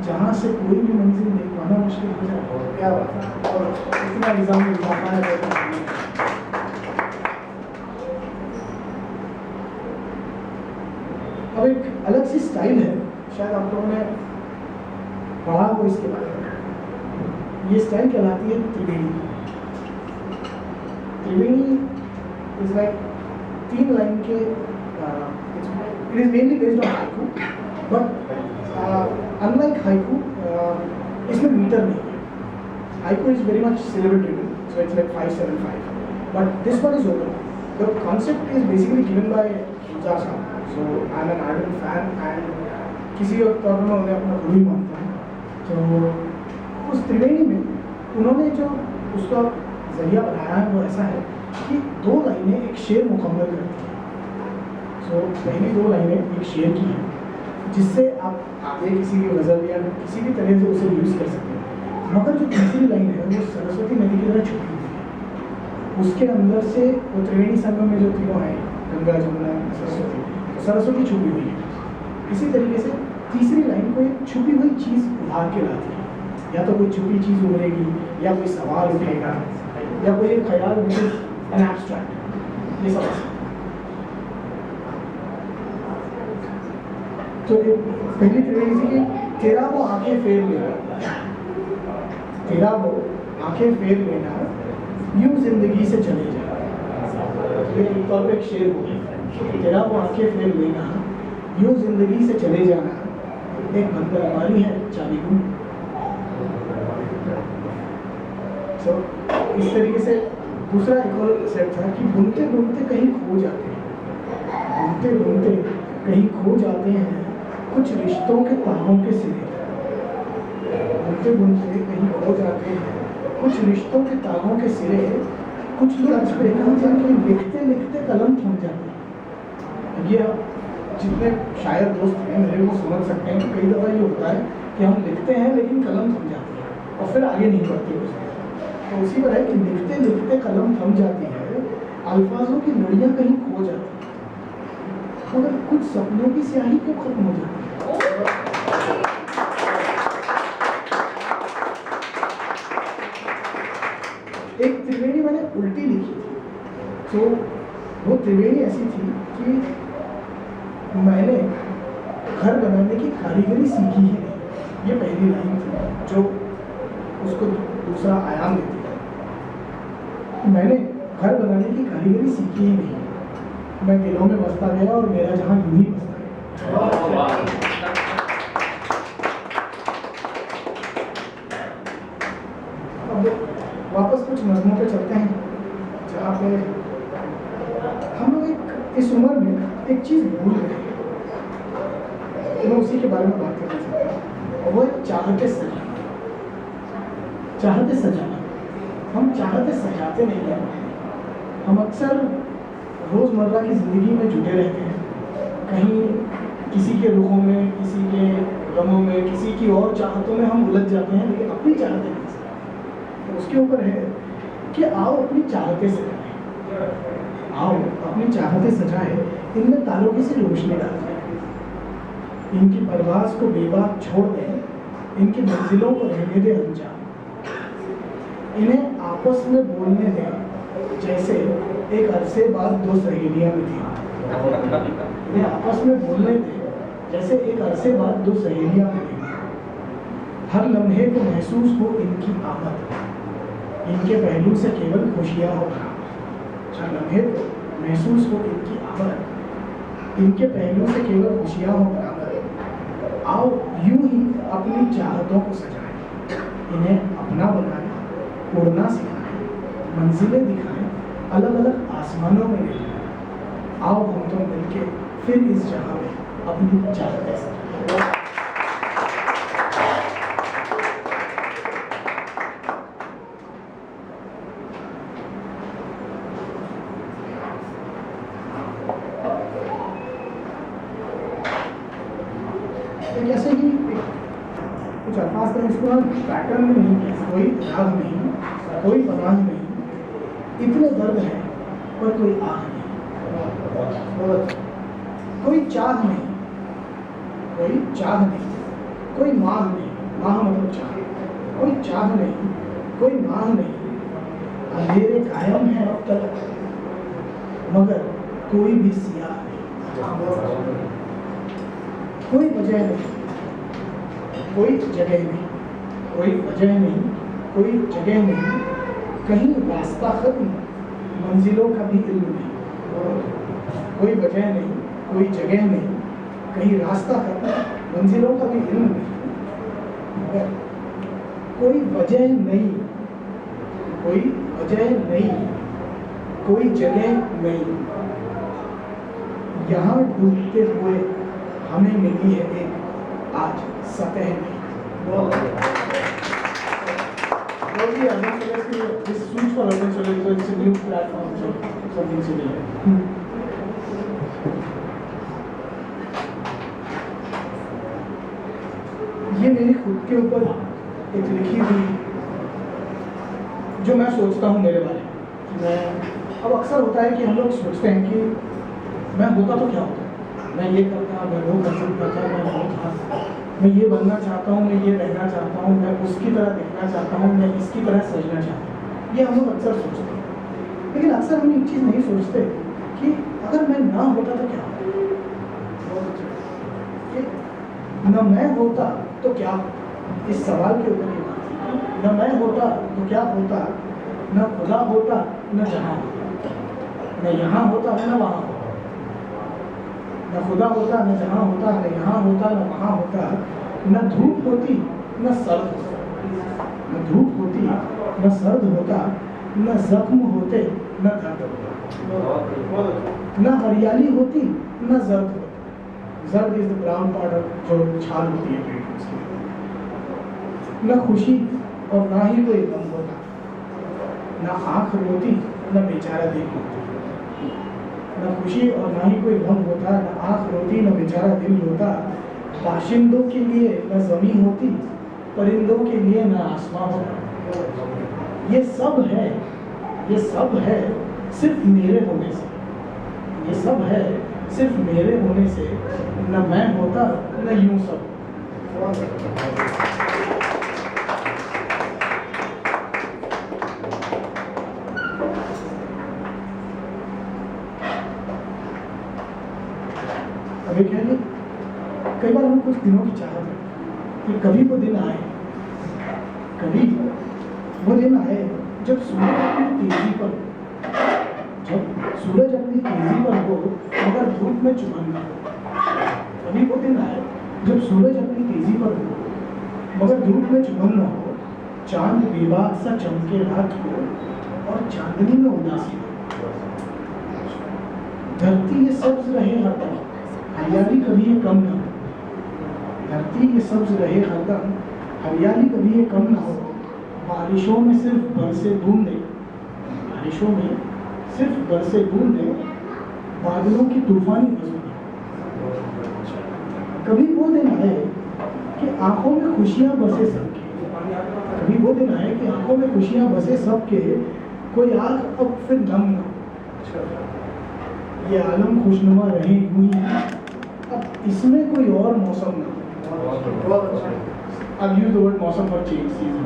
जहाँ से कोई भी मंजिल देख पाना मुश्किल हो जाए। क्या बात है, और इतना निज़ाम में इजाफा है। अब एक अलग सी स्टाइल है, शायद आप लोगों ने पढ़ा हो इसके बारे में, ये स्टाइल कहलाती है त्रिवेणी। त्रिवेणी इज लाइक 3 लाइन के, it is mainly based on haiku, but unlike haiku इसमें मीटर नहीं है। Haiku is very much syllable driven, so it's like 575, but this one is open. The concept is basically given by Gulzar Saab, so I'm an ardent fan and किसी और तौर में उन्हें अपना गुरु ही मानता हूँ। तो उस त्रिवेणी में उन्होंने जो उसका जरिया बनाया है वो ऐसा है कि 2 लाइनें एक शेर मुकम्मल करती हैं। सो पहली 2 लाइनें एक शेर की हैं, जिससे आप आगे किसी भी गज़ल या किसी भी तरह से उसे यूज़ कर सकते हैं। मगर जो तीसरी लाइन है वो सरस्वती नदी की तरह छुपी हुई है, उसके अंदर से वो त्रिवेणी संगम में जो तीनों हैं, गंगा जमुना सरस्वती, तो सरस्वती छुपी हुई है। इसी तरीके से तीसरी लाइन को एक छुपी हुई चीज़ उभार के लाती है, या तो कोई छुपी चीज़ उभरेगी, या कोई सवाल उठेगा, या कोई एक ख्याल एन एब्स्ट्रैक्ट, ये सब। तो पहली त्रिवेणी थी कि तेरा वो आंखें फेर लेना, तेरा वो आंखें फेर लेना, यूं जिंदगी से चले जाना। ये तौर पर एक शेर हो गया, तेरा वो आंखें फेर लेना, यूं जिंदगी से चले जाना, एक बंदर हमारी है चाबी गुम। सो इस तरीके से दूसरा एक और सेट था कि बुनते बुनते कहीं खो जाते हैं, बुनते बुनते कहीं खो जाते हैं कुछ रिश्तों के तारों के सिरे, बुनते बुनते कहीं खो जाते हैं कुछ रिश्तों के तागों के सिरे कुछ लोग इस पे देखा कि लिखते लिखते कलम थम जाते हैं। ये आप जितने शायर दोस्त हैं मेरे को समझ सकते हैं कि कई दफ़ा ये होता है कि हम लिखते हैं लेकिन कलम थम जाती है और फिर आगे नहीं बढ़ती कुछ। तो उसी पर है कि लिखते लिखते कलम थम जाती है, अल्फाजों की लड़ियाँ कहीं खो जाती हैं, मगर कुछ सपनों की स्याही क्यों खत्म हो जाती है। एक त्रिवेणी मैंने उल्टी लिखी थी, तो वो त्रिवेणी ऐसी थी कि मैंने घर बनाने की कारीगरी सीखी ही नहीं। ये पहली लाइन थी जो उसको दूसरा आयाम देती है। मैंने घर बनाने की कारीगरी सीखी ही नहीं, मैं दिलों में बसता गया और मेरा जहां यूं ही बसता गया। अब वापस कुछ नज़मों पे चलते हैं जहाँ पे हम लोग इस उम्र में एक चीज़ भूल गए, मैं उसी के बारे में बात करना चाहता हूँ, और वो है चाहते सजाना। चाहते सजाना, हम चाहते सजाते नहीं हैं। हम अक्सर रोज़मर्रा की ज़िंदगी में जुटे रहते हैं, कहीं किसी के रुखों में, किसी के गमों में, किसी की और चाहतों में हम उलझ जाते हैं, लेकिन अपनी चाहते नहीं सजाते। तो उसके ऊपर है कि आओ अपनी चाहते सजाएं, आओ अपनी चाहते सजाएं, इनमें ताल्लुक़ से रोशनी डालते हैं, इनकी परवाज़ को बेबाक छोड़ दें, इनकी मंजिलों को रहने दें अनजान, इन्हें आपस में बोलने दें जैसे एक अरसे बाद दो सहेलियां मिली। इन्हें आपस में बोलने दें जैसे एक अरसे बाद दो सहेलियां मिली। हर लम्हे को महसूस हो इनकी आमद, इनके पहलू से केवल खुशियाँ हो। हर लम्हे को महसूस हो इनकी आमद, इनके पहलू से केवल खुशियाँ हो बराबर। आओ यूं ही अपनी चाहतों को सजाएं, इन्हें अपना बनाएं, उड़ना सिखाएं, मंजिलें दिखाएं, अलग अलग आसमानों में ले जाएं। आओ हम तो मिलके फिर इस जगह में अपनी चाहतें सजाएं। जैसे कि कुछ अल्फाज का इसको पैटर्न में नहीं किया, कोई राग नहीं, कोई पनाह नहीं, इतने दर्द है पर कोई आह नहीं, कोई चाह नहीं, कोई चाह नहीं, कोई माह नहीं, माह मतलब चाह, कोई चाह नहीं, कोई माह नहीं, अंधेरे कायम है अब तक मगर कोई भी सियाह नहीं, कोई वजह नहीं, कोई जगह नहीं, कोई वजह नहीं, कोई जगह नहीं, कहीं रास्ता खत्म, मंजिलों का भी इल्म नहीं, कोई वजह नहीं, कोई जगह नहीं, कहीं रास्ता खत्म, मंजिलों का भी इल्म नहीं, कोई वजह नहीं, कोई वजह नहीं, कोई जगह नहीं, यहाँ डूबते हुए हमें मिली है एक आज सतह नहीं। This suits for urban studies, so it's a new platform, so something similar. ये मेरी खुद के ऊपर एक लिखी हुई जो मैं सोचता हूँ मेरे बारे में। मैं अब अक्सर होता है कि हम लोग सोचते हैं कि मैं होता तो क्या होता, मैं ये करता, मैं वो कर सकता था, मैं वो था, मैं ये बनना चाहता हूँ, मैं ये रहना चाहता हूँ, मैं उसकी तरह दिखना चाहता हूँ, मैं इसकी तरह सजना चाहता हूँ। ये हम लोग अक्सर सोचते हैं, लेकिन अक्सर हम एक चीज़ नहीं सोचते कि अगर मैं ना होता तो क्या होता, न मैं होता तो क्या, इस सवाल के ऊपर ये बात, न मैं होता तो क्या होता, न खुदा होता न जहाँ होता, न यहाँ होता न वहाँ होता, न खुदा होता न जहाँ होता, न यहाँ होता न वहाँ होता, न धूप होती न सर्द होता, न धूप होती न सर्द होता, न जख्म होते न दर्द होता, न हरियाली होती न जर्द होता। जर्द इज द ब्राउन पाउडर जो छाल होती है पेट में, न खुशी और ना ही कोई गम होता, ना आँख रोती न बेचारा दिल रोता, न खुशी और ना ही कोई गम होता, न आँख रोती न बेचारा दिल रोता, बाशिंदों के लिए न ज़मीं होती, परिंदों के लिए न आसमां होता। ये सब है, ये सब है सिर्फ मेरे होने से, ये सब है सिर्फ मेरे होने से, न मैं होता न यूं सब। अभी कह ली कई बार हम कुछ दिनों की चाहत है कि कभी वो दिन आए, कभी वो दिन आए जब सूरज अपनी तेजी पर, जब सूरज अपनी तेजी पर हो मगर धूप में चुभन न हो। कभी वो दिन आए जब सूरज अपनी तेजी पर हो मगर धूप में चुभन न हो, चांद बेबाक सा चमके रात हो और चांदनी में उदासी हो। धरती ये सब्ज रहे हरदम, हरियाली कभी ये कम ना हो। धरती ये सब्ज रहे हरदम, हरियाली कभी ये कम ना हो। बारिशों में सिर्फ बरसे बूंदे, बारिशों में सिर्फ बरसे बूंदे, बादलों की तूफानी मजबूरी। कभी वो दिन आए कि आंखों में खुशियां बसे सबके, कभी वो दिन आए कि आंखों में खुशियां बसे सबके, कोई आंख अब फिर नम ना हो। ये आलम खुशनुमा रहे हुई, अब इसमें कोई और मौसम ना हो। I'll use the word मौसम for change season।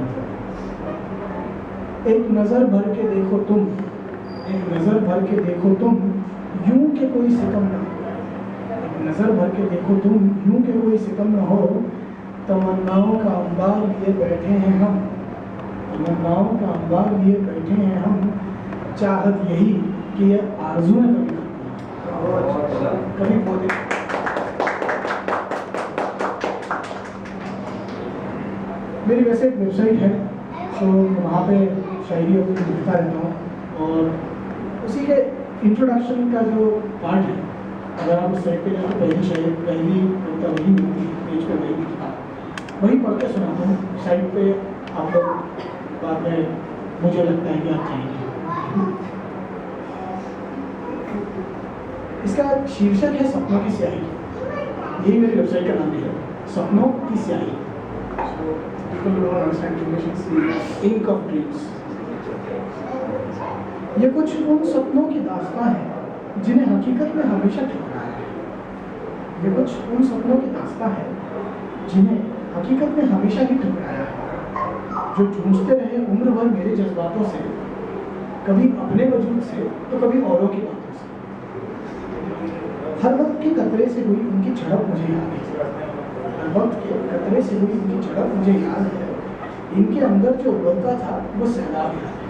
एक नजर भर के देखो तुम, एक नजर भर के देखो तुम, यूं के कोई सितम ना हो। एक नजर भर के देखो तुम, यूं के कोई सितम ना हो। तमन्नाओं का अंबार लिए बैठे हैं हम, तमन्नाओं का अंबार लिए बैठे हैं हम, चाहत यही कि ये आरज़ुएं कभी बोले। मेरी वैसे एक वेबसाइट है तो वहाँ पे शायरी अपनी लिखता रहता हूँ, और उसी के इंट्रोडक्शन का जो पार्ट है, अगर आप उस साइट पे जाए तो पहली शायरी, पहली कविता वही मिलती है, पेज पे वही लिखता है, वही पढ़ के सुनाता हूँ। साइट पे आप लोग बाद में मुझे लगता है कि आप चाहेंगे। इसका शीर्षक है सपनों की स्याही। यही मेरी वेबसाइट का नाम भी है, सपनों की स्याही। People don't understand English, it's the ink of dreams। ये कुछ उन सपनों की दास्तां है जिन्हें हकीकत में हमेशा ठुकराया है। ये कुछ उन सपनों की दास्तां है जिन्हें हकीकत में हमेशा ही ठुकराया है, जो जूझते रहे उम्र भर मेरे जज्बातों से, कभी अपने वजूद से तो कभी औरों की बातों से। हर वक्त के कतरे से हुई उनकी झड़प मुझे याद है, हर वक्त के कतरे से हुई उनकी झड़प मुझे याद है। इनके अंदर जो उबलता था वो सैलाब याद है।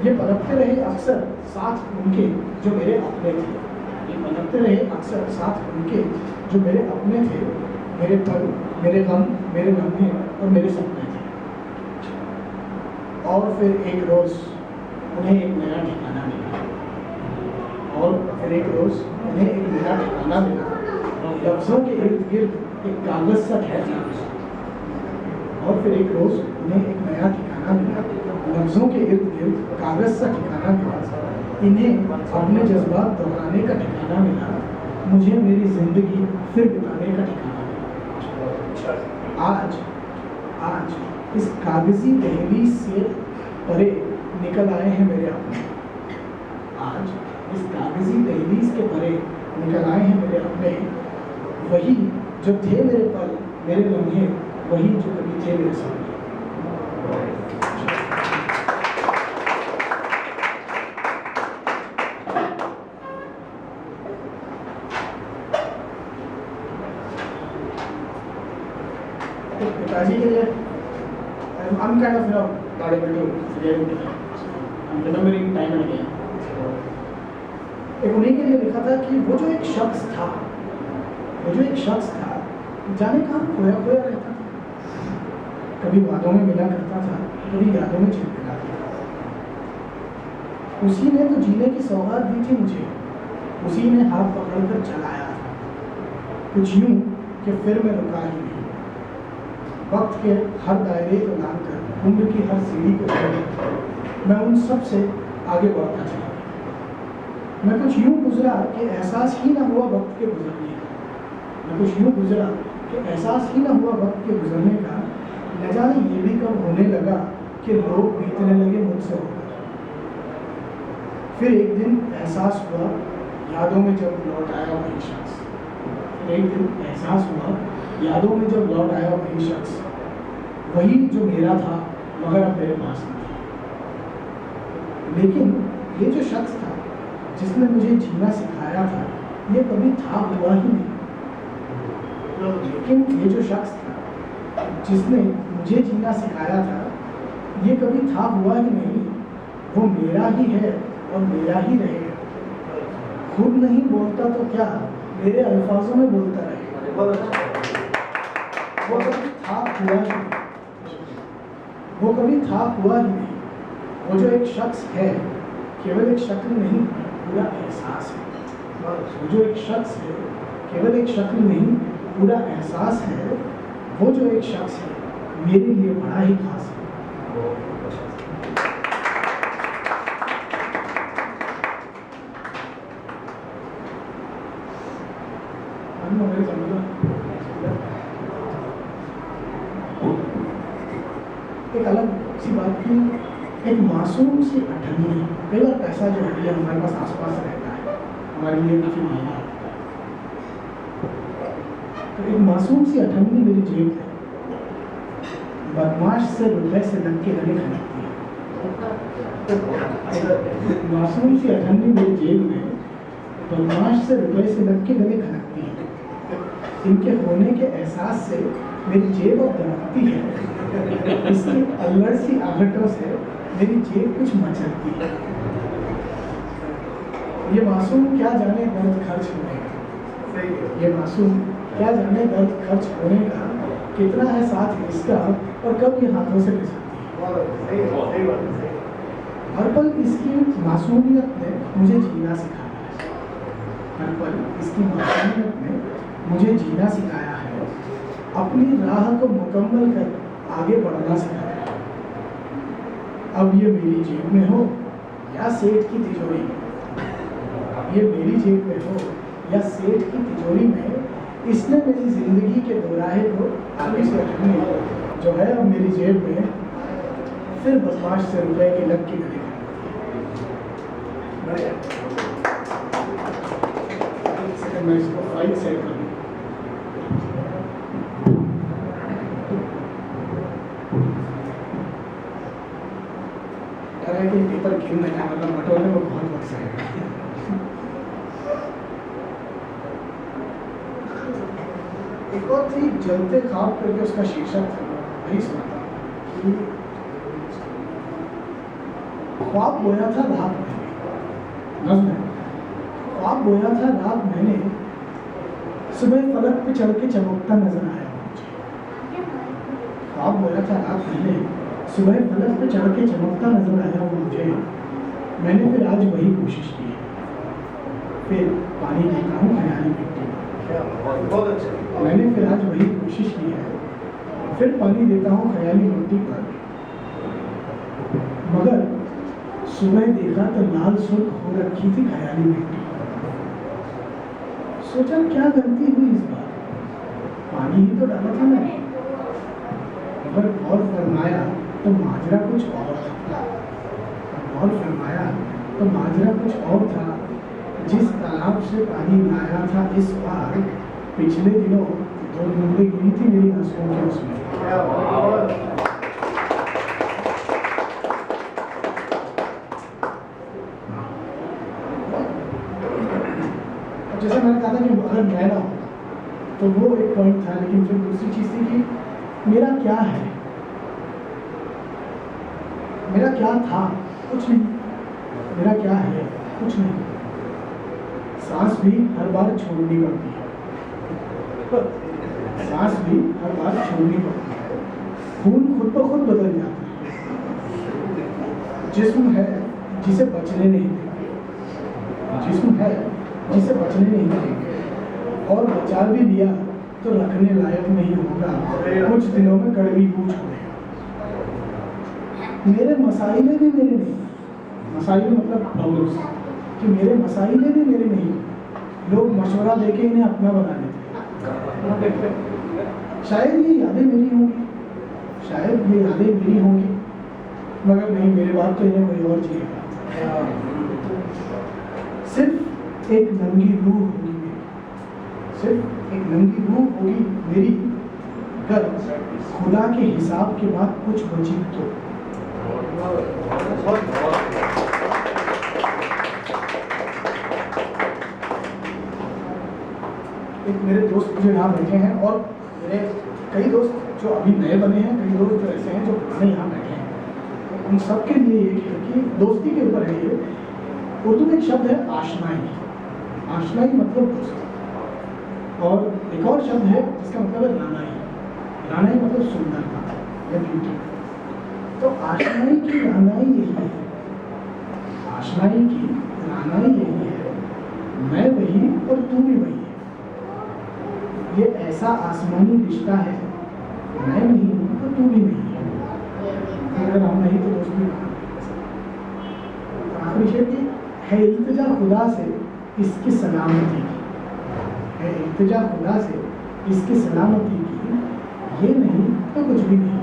ये पनपते रहे अक्सर साथ उनके जो मेरे अपने थे, ये पनपते रहे अक्सर साथ उनके जो मेरे अपने थे, मेरे पल, मेरे गम, मेरे लम्हे और मेरे सपने थे। और फिर एक रोज़ उन्हें एक नया ठिकाना मिला, और फिर एक रोज़ उन्हें एक नया ठिकाना मिला। लफ्ज़ों के इर्द गिर्द एक कागज़ सा ठहरना, और फिर एक रोज़ उन्हें एक नया ठिकाना मिला। लफ्ज़ों के इर्द गिर्द कागज़ सा ठिकाना मिला। इन्हें अपने जज्बात दोहराने का ठिकाना मिला, मुझे मेरी ज़िंदगी फिर बिताने का ठिकाना मिला। आज इस कागज़ी दहलीज से परे निकल आए हैं मेरे अपने। आज इस कागज़ी दहलीज के परे निकल आए हैं मेरे अपने। वही जो थे मेरे पल, मेरे लम्हे, वही जो कभी थे मेरे सामने। पिताजी के लिए I'm kind of not able to forget it. I'm remembering time and again. एक उन्हीं के लिए लिखा था कि वो जो एक शख्स था, वो जो एक शख्स था, जाने कहाँ खोया खोया रहता था। कभी बातों में मिला करता था, कभी यादों में झिलमिलाता था। उसी ने तो जीने की सौगात दी थी मुझे, उसी ने हाथ पकड़कर चलाया था। कुछ यूं कि फिर मैं रुका ही नहीं। वक्त के हर दायरे को लांघकर, उम्र की हर सीढ़ी को चढ़कर, मैं उन सब से आगे बढ़ता चला। मैं कुछ यूँ गुजरा कि एहसास ही ना हुआ वक्त के गुजरने का। मैं कुछ यूँ गुजरा कि एहसास ही ना हुआ वक्त के गुजरने का। न जाने ये भी कब होने लगा कि लोग बीतने लगे मुझसे होकर। फिर एक दिन एहसास हुआ यादों में जब लौट आया वही शख्स। फिर एक दिन एहसास हुआ यादों में जब लौट आया वही शख्स, वही जो मेरा था मगर अब मेरे पास नहीं था। लेकिन ये जो शख्स था जिसने मुझे जीना सिखाया था, ये कभी था हुआ ही नहीं। लेकिन ये जो शख्स था जिसने मुझे जीना सिखाया था, ये कभी था हुआ ही नहीं। वो मेरा ही है और मेरा ही रहेगा। खुद नहीं बोलता तो क्या, मेरे अल्फाजों में बोलता रहेगा। वो कभी था हुआ ही नहीं। वो कभी था हुआ ही नहीं। वो जो एक शख्स है, केवल एक शक्ल नहीं, पूरा एहसास है। वो जो एक शख्स है, केवल एक शक्ल नहीं, पूरा एहसास है। वो जो एक शख्स है, मेरे लिए बड़ा ही खास है। एक अलग सी बात की, एक मासूम सी अठन्नी। कई बार पैसा जो है हमारे पास आसपास रहता है, हमारे लिए काफी महंगा होता है। तो एक मासूम सी अठन्नी मेरी जेब में बदमाश से रुपए से लग के गले खनकती है। मासूम सी अठन्नी मेरी जेब में बदमाश से रुपए से लग के गले खनकती है। इनके होने के एहसास से मेरी जेब अब दहकती है। इसकी अल्लड़ सी आहटों से मेरी जेब कुछ मचलती है। ये मासूम क्या जाने दर्द खर्च होने का। ये मासूम क्या जाने दर्द खर्च होने का। कितना है साथ इसका और कब ये हाथों से फिसलती है। हर पल इसकी मासूमियत ने मुझे जीना सिखाया है। हर पल इसकी मासूमियत ने मुझे जीना सिखाया है। अपनी राह को मुकम्मल कर आगे बढ़ना सिखाया है। अब ये मेरी जेब में हो या सेठ की तिजोरी में, अब ये मेरी जेब में हो या सेठ की तिजोरी में, इसने मेरी जिंदगी के दोराहे को आगे से रखने जो है अब मेरी जेब में, फिर बदमाश से रुपए की लग की गले। मैं इसको 5 सेट करूँ। डर है कि पेपर गिर न जाए, मतलब बटोरने में बहुत वक्त है। एक और थी जलते ख्वाब करके उसका शीर्षक था, वही सुनाता कि ख्वाब बोया था रात मैंने, नज़्म है। ख्वाब बोया था रात मैंने, सुबह फलक पे चढ़ के चमकता नजर आया मुझे। ख्वाब बोया था रात मैंने, सुबह फलक पे चढ़ के चमकता नजर आया वो मुझे। मैंने फिर आज वही कोशिश की है। फिर पानी देता हूँ ख्याली मिट्टी पर। मैंने फिर आज वही कोशिश की है। फिर पानी देता हूँ ख्याली मिट्टी पर। मगर सुबह देखा तो लाल सुर्ख हो रखी थी ख्याली मिट्टी। सोचा क्या गलती हुई इस बार, पानी ही तो डाला था मैंने। मगर गौर फरमाया तो माजरा कुछ और था। गौर फरमाया तो माजरा कुछ और था। जिस तालाब से पानी लाया था इस बार, पिछले दिनों 2 बूंदें गिरी थी मेरी आंसुओं के उसमें। जैसे मैंने कहा था कि अगर मैं ना होता तो वो एक पॉइंट था, लेकिन फिर दूसरी चीज़ थी कि मेरा क्या है, मेरा क्या था, कुछ नहीं। मेरा क्या है, कुछ नहीं। सांस भी हर बार छोड़नी पड़ती है। सांस भी हर बार छोड़नी पड़ती है। खून खुद ब खुद बदल जाता है। जिस्म है जिसे बचने नहीं देंगे। जिस्म है जिसे बचने नहीं देंगे। और बचा भी लिया तो रखने लायक नहीं होगा। कुछ दिनों में कड़वी पूछ होगा। मेरे मसाइले भी मेरे नहीं, मसाइले मतलब प्रॉब्लम्स, कि मेरे मसाइले भी मेरे नहीं, लोग मशवरा देके इन्हें अपना बना लेते। शायद ये यादें मेरी होंगी, शायद ये यादें मेरी होंगी, मगर नहीं, मेरे बाद तो इन्हें कोई और जिएगा। सिर्फ एक नंगी रूह होगी मेरी, सिर्फ एक नंगी रूह होगी मेरी, अगर खुदा के हिसाब के बाद कुछ बची तो। एक मेरे दोस्त जो यहाँ बैठे हैं, और मेरे कई दोस्त जो अभी नए बने हैं, कई दोस्त जो ऐसे हैं जो पुराने यहाँ बैठे हैं, उन सब के लिए ये है कि दोस्ती के ऊपर है ये। उर्दू में एक शब्द है आशनाई, आशनाई मतलब दोस्ती, और एक और शब्द है जिसका मतलब है रानाई, रानाई मतलब सुंदरता या ब्यूटी। तो आशनाई की रानाई यही है, आशनाई की रानाई यही है, मैं वही और तू भी वही है। ये ऐसा आसमानी रिश्ता है, मैं नहीं हूँ तो तू भी नहीं है, अगर हम नहीं तो दोस्त भी नहीं। आखिरी शेर की है इल्तिजा खुदा से इसकी सलामती की, है इल्तिजा खुदा से इसकी सलामती की, ये नहीं तो कुछ भी नहीं।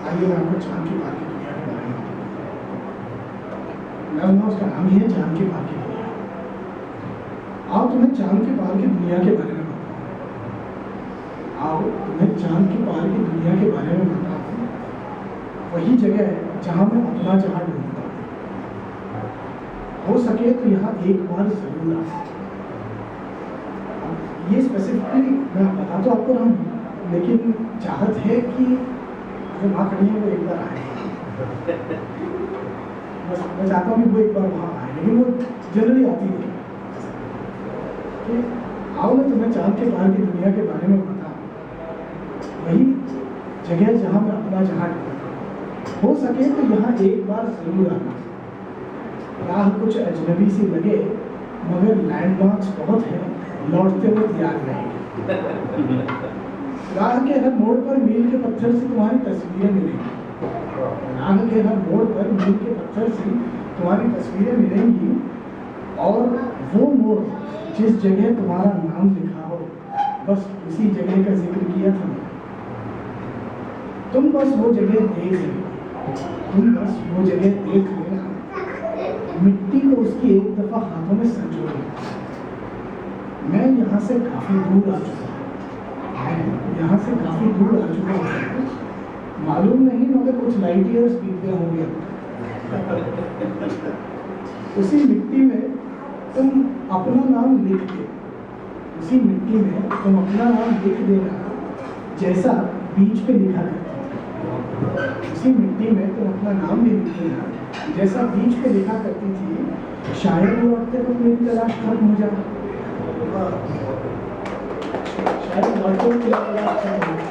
आइए मैं आपको चांद के पार की दुनिया के बारे में बताऊं। उसका नाम ही है चांद के पार की दुनिया। आओ तुम्हें चांद के पार की दुनिया के बारे में बताऊं, आओ तुम्हें चांद के पार की दुनिया के बारे में बताऊं। वही जगह है जहां मैं अपना जहां ढूंढता हूँ, हो सके तो यहाँ एक बार जरूर आओ। ये स्पेसिफिकली मैं बता तो आपको रहा हूँ, लेकिन चाहत है कि जो वहाँ खड़ी है वो एक बार आए, बस मैं चाहता हूँ कि वो एक बार वहाँ आए, लेकिन वो जनरली आती नहीं। कि आओ मैं तुम्हें चांद के पार की दुनिया के बारे में बताऊँ, वही जगह जहाँ मैं अपना जहाँ ढूंढता हूँ, हो सके तो यहाँ एक बार जरूर आना। राह कुछ अजनबी सी लगे मगर लैंडमार्क्स बहुत हैं, लौटते वक्त याद रहेंगे। राह के हर मोड़ पर मील के पत्थर से तुम्हारी तस्वीरें मिलेंगी, राह के हर मोड़ पर मील के पत्थर से तुम्हारी तस्वीरें मिलेंगी, और वो मोड़ जिस जगह तुम्हारा नाम लिखा हो, बस उसी जगह का जिक्र किया था मैंने। तुम बस वो जगह देख लेना, तुम बस वो जगह देख लेना, मिट्टी को उसकी एक दफा हाथों में संजो लेना। मैं यहाँ से काफी दूर आ चुका हूँ, यहाँ से काफी दूर आ चुका हूँ, मालूम नहीं मगर कुछ लाइट ईयर्स बीते होंगे। उसी मिट्टी में तुम अपना नाम लिख दे, उसी मिट्टी में तुम अपना नाम लिख देना जैसा बीच पे लिखा करता था। उसी मिट्टी में तुम अपना नाम भी लिख देना जैसा बीच पे लिखा करती थी। शायद लौटते तो मेरी तलाश खत्म हो जाए, शायद लौटते तो मेरी तलाश खत्म हो जाए।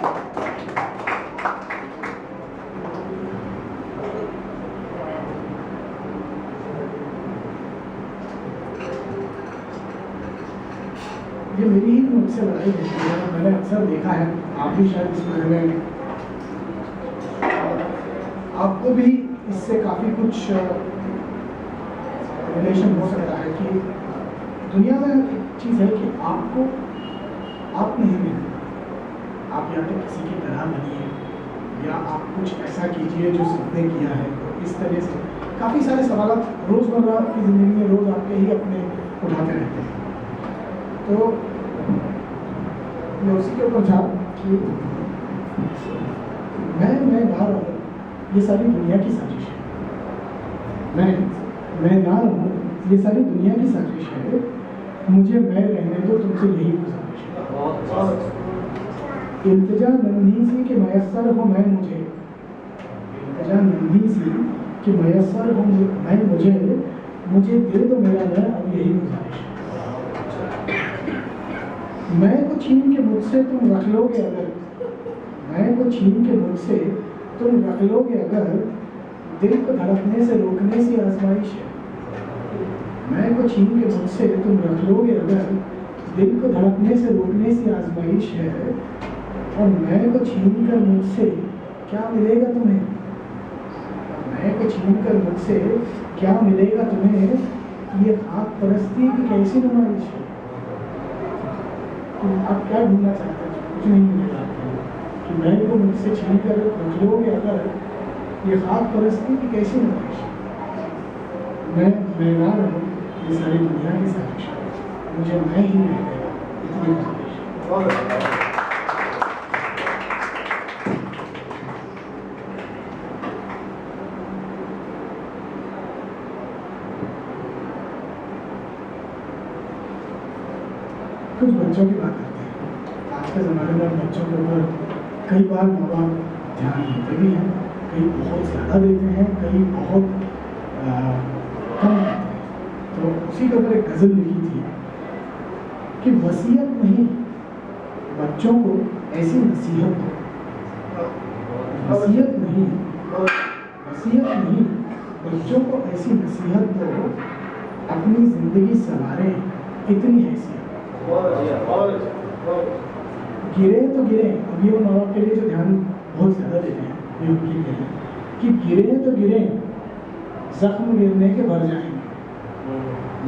ये मेरी ही मुझसे लड़ाई होती है, मैंने अक्सर देखा है, आप भी शायद इस बारे में, आपको भी इससे काफ़ी कुछ रिलेशन हो सकता है कि दुनिया में एक चीज़ है कि आपको आप नहीं मिलते, आप या तो किसी की तरह बनिए या आप कुछ ऐसा कीजिए जो सबने किया है। तो इस तरह से काफ़ी सारे सवाल रोज़मर्रा की ज़िंदगी में रोज़ आपके ही अपने उठाते रहते हैं। तो मैं उसी के ऊपर जा कि मैं ना रहूँ, ये सारी दुनिया की साजिश है। मैं ना रहूँ, ये सारी दुनिया की साजिश है। मुझे मैं रहने दो, तुमसे यही गुजारिश है। इल्तिजा नन्ही सी कि मयस्सर हो मैं मुझे, इल्तिजा नन्ही सी कि मयस्सर हो मैं मुझे दे दो मेरा मैं, अब यही गुजारिश है। मैं को छीन के मुझसे तुम रख लोगे अगर, मैं को छीन के मुझसे तुम रख लोगे अगर, दिल को धड़कने से रोकने सी आजमाइश है। मैं को छीन के मुझसे तुम रख लोगे अगर, दिल को धड़कने से रोकने से आजमाइश है, और मैं को छीन कर मुझसे क्या मिलेगा तुम्हें, मैं को छीन कर मुझसे क्या मिलेगा तुम्हें, ये खाक परस्ती की कैसी नुमाइश है। तुम आप क्या ढूंढना चाहते हो, कुछ नहीं मिलेगा आपको, कि मैं को मुझसे छीन कर रख लोगे अगर, ये खाक परस्ती की कैसी नुमाइश है। मैं ना रहूँ ये सारी दुनिया की साक्षी, मुझे मैं ही रह गया इतनी ख्वाहिश। कुछ बच्चों की बात करते हैं। आज के ज़माने में बच्चों के ऊपर कई बार माँ बाप ध्यान देते भी हैं, कई बहुत ज़्यादा देते हैं, कई बहुत कम देते हैं। तो उसी के ऊपर एक गज़ल लिखी थी कि वसीयत नहीं बच्चों को ऐसी नसीहत दो, वसीयत नहीं बच्चों को ऐसी नसीहत दो, अपनी ज़िंदगी संवारे इतनी हैसियत। गिरे तो गिरे, अब ये माँ बाप के लिए जो ध्यान बहुत ज़्यादा देते हैं, ये उनके लिए है कि गिरे तो गिरे, जख्म गिरने के भर जाएंगे,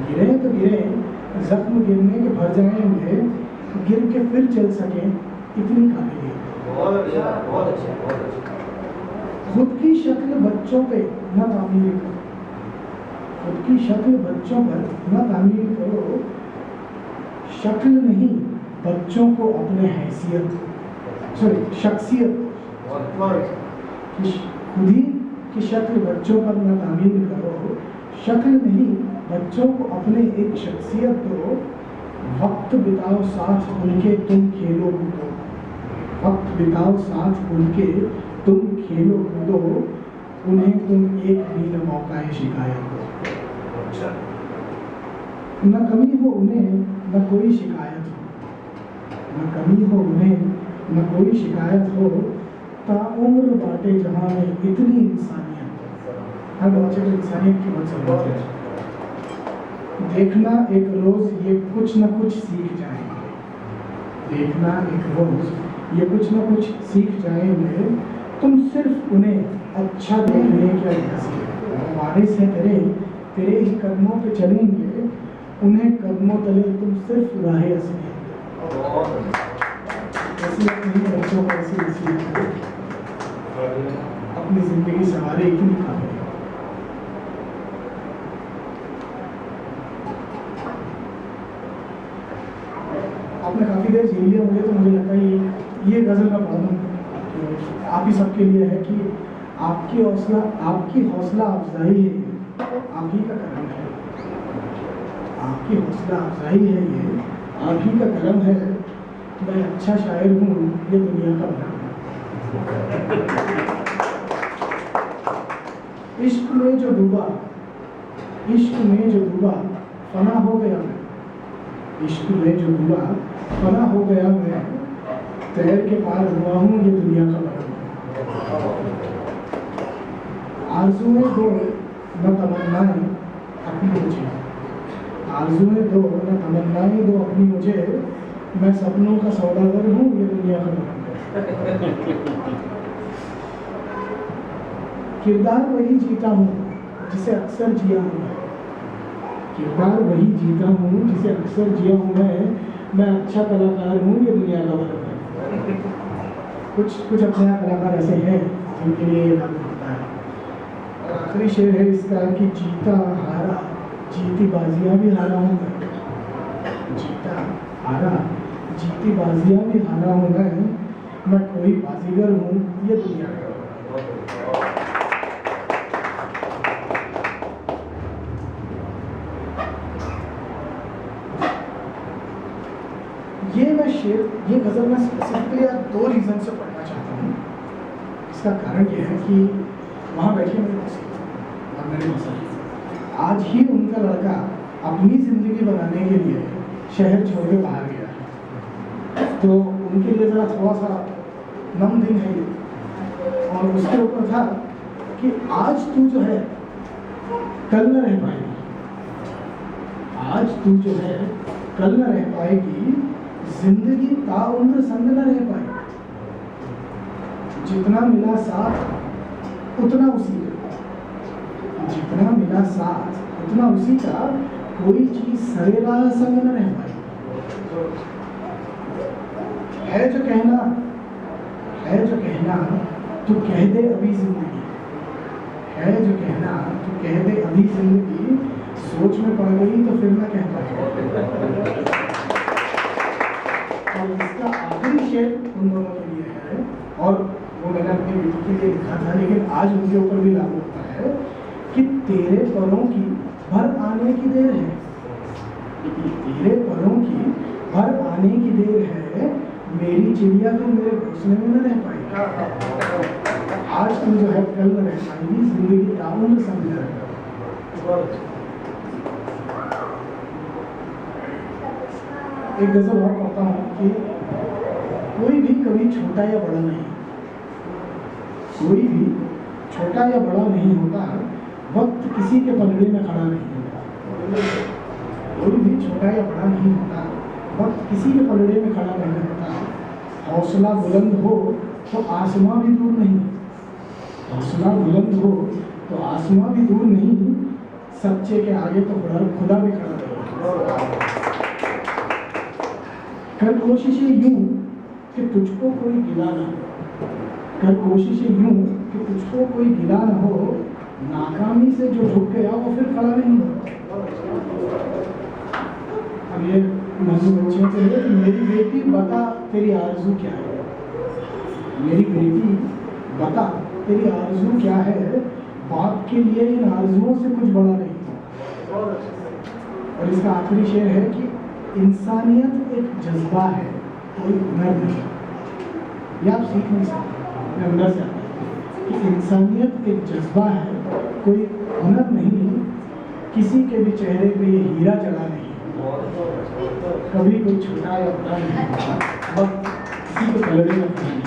गिरे तो गिरे, जख्म गिरने के भर जाएंगे, गिर के फिर चल सके इतनी काबिलियत। खुद की शक्ल बच्चों पे न तामील करो, खुद की शक्ल बच्चों पर न तामील करो, शक्ल नहीं बच्चों को अपने हैसियत शख्सियत, खुद ही की शक्ल बच्चों पर न तामील करो, शक्ल नहीं बच्चों को अपने एक शख्सियत दो, वक्त बिताओ साथ उनके तुम खेलो कूदो, वक्त बिताओ साथ उनके तुम खेलो कूदो, उन्हें तुम एक भी न मौका शिकायत दो। न कमी हो उन्हें न कोई शिकायत हो, न कमी हो उन्हें न कोई शिकायत हो, ताउम्र बाटे जहाँ में इतनी इंसानियत। हर बच्चे को इंसानियत की बहुत जरूरत है। देखना एक रोज ये कुछ न कुछ सीख जाएंगे, देखना एक रोज ये कुछ न कुछ सीख जाएंगे, तुम सिर्फ उन्हें अच्छा देखने के लिए वारिस है तेरे ही कदमों पे चलेंगे, उन्हें कदमों तले तुम सिर्फ राहे असली। बच्चों को ऐसी नसीहत करो, अपनी जिंदगी संवारे इतनी काबिल। आपने काफी देर झेल लिया मुझे, तो मुझे लगता है ये गजल मैं पढ़ दूँ आप ही सबके लिए है कि आपकी हौसला अफजाई है, आप ही का करम है, आपकी हौसला अफजाई है, ये आप ही का करम है। मैं अच्छा शायर हूँ ये दुनिया का भ्रम है। इश्क में जो डूबा फना हो गया मैं, इश्क में जो डूबा फना हो गया मैं, तैर के पार हुआ हूँ ये दुनिया का भ्रम है। आरज़ुएं दो न तमन्नाएं अपनी मुझे, आरज़ुएं दो न तमन्नाएं दो अपनी मुझे, मैं सपनों का सौदागर हूँ ये दुनिया का भ्रम है। किरदार वही जीता हूँ जिसे अक्सर जिया हूँ मैं, किरदार वही जीता हूँ जिसे अक्सर जिया हूँ मैं अच्छा कलाकार हूँ ये दुनिया का भ्रम है। कुछ अपने यहाँ कलाकार ऐसे हैं जिनके लिए ये लागू होता है। और आखिरी शेर है इसका कि जीता हारा जीती बाजियाँ भी हारा हूँ मैं, जीता हारा जीती बाजियाँ भी हारा हूँ मैं कोई बाजीगर हूँ ये दुनिया का। ये गज़ल मैं स्पेसिफिकली आज 2 रीज़न से पढ़ना चाहता हूँ। इसका कारण ये है कि वहाँ बैठे मेरे मौसी और मेरे मौसा, आज ही उनका लड़का अपनी ज़िंदगी बनाने के लिए शहर छोड़ के बाहर गया है, तो उनके लिए ज़रा थोड़ा सा नम दिन है ये। और उसके ऊपर था कि आज तू जो है कल न रह पाएगी, आज तू जो है कल न रह पाएगी, जिंदगी ताउम्र संग न रह पाएगी। जितना मिला साथ उतना उसी का, जितना मिला साथ उतना उसी का, कोई चीज सरेरा संग न रह पाएगी। है जो कहना तू कह दे अभी जिंदगी, है जो कहना तू कह दे अभी जिंदगी, सोच में पड़ गई तो फिर ना कह पाएगा। और इसका आखिरी शेर उन दोनों के लिए है, और वो मैंने अपनी बेटी के लिए लिखा था, लेकिन आज उनके ऊपर भी लागू होता है कि तेरे परों की भर आने की देर है, तेरे परों की भर आने की देर है, मेरी चिड़िया तो मेरे घोंसले में न रह पाएगी। आज तुम जो है कल न रह पाएगी, जिंदगी ताउम्र संग न रहेगा। एक गजल और पढ़ता हूँ कि कोई भी कभी छोटा या बड़ा नहीं, कोई भी छोटा या बड़ा नहीं होता, वक्त किसी के पलड़े में खड़ा नहीं होता। कोई भी छोटा या बड़ा नहीं होता, वक्त किसी के पलड़े में खड़ा नहीं होता। हौसला बुलंद हो तो आसमां भी दूर नहीं, हौसला बुलंद हो तो आसमां भी दूर नहीं, सच्चे के आगे तो खुदा भी खड़ा रहेगा। कर कोशिशें यूं कि तुझको कोई गिला ना हो, कर कोशिशें यूं कि तुझको कोई गिला ना हो, नाकामी से जो झुक गया वो फिर खड़ा नहीं हो। अब ये मजदूर बच्चियों के लिए, मेरी बेटी बता तेरी आरज़ू क्या है, मेरी बेटी बता तेरी आरज़ू क्या है, बाप के लिए इन आरज़ुओं से कुछ बड़ा नहीं। और इसका आखिरी शेर है कि इंसानियत एक जज्बा है, कोई हुनर नहीं। ये आप सीख नहीं सकते, मैं अंदर से आता है कि इंसानियत एक जज्बा है, कोई हुनर नहीं। किसी के भी चेहरे पे ये हीरा चढ़ा नहीं, कभी कोई छोटा या बड़ा नहीं होता, वक्त किसी को पलड़े में खड़ा नहीं।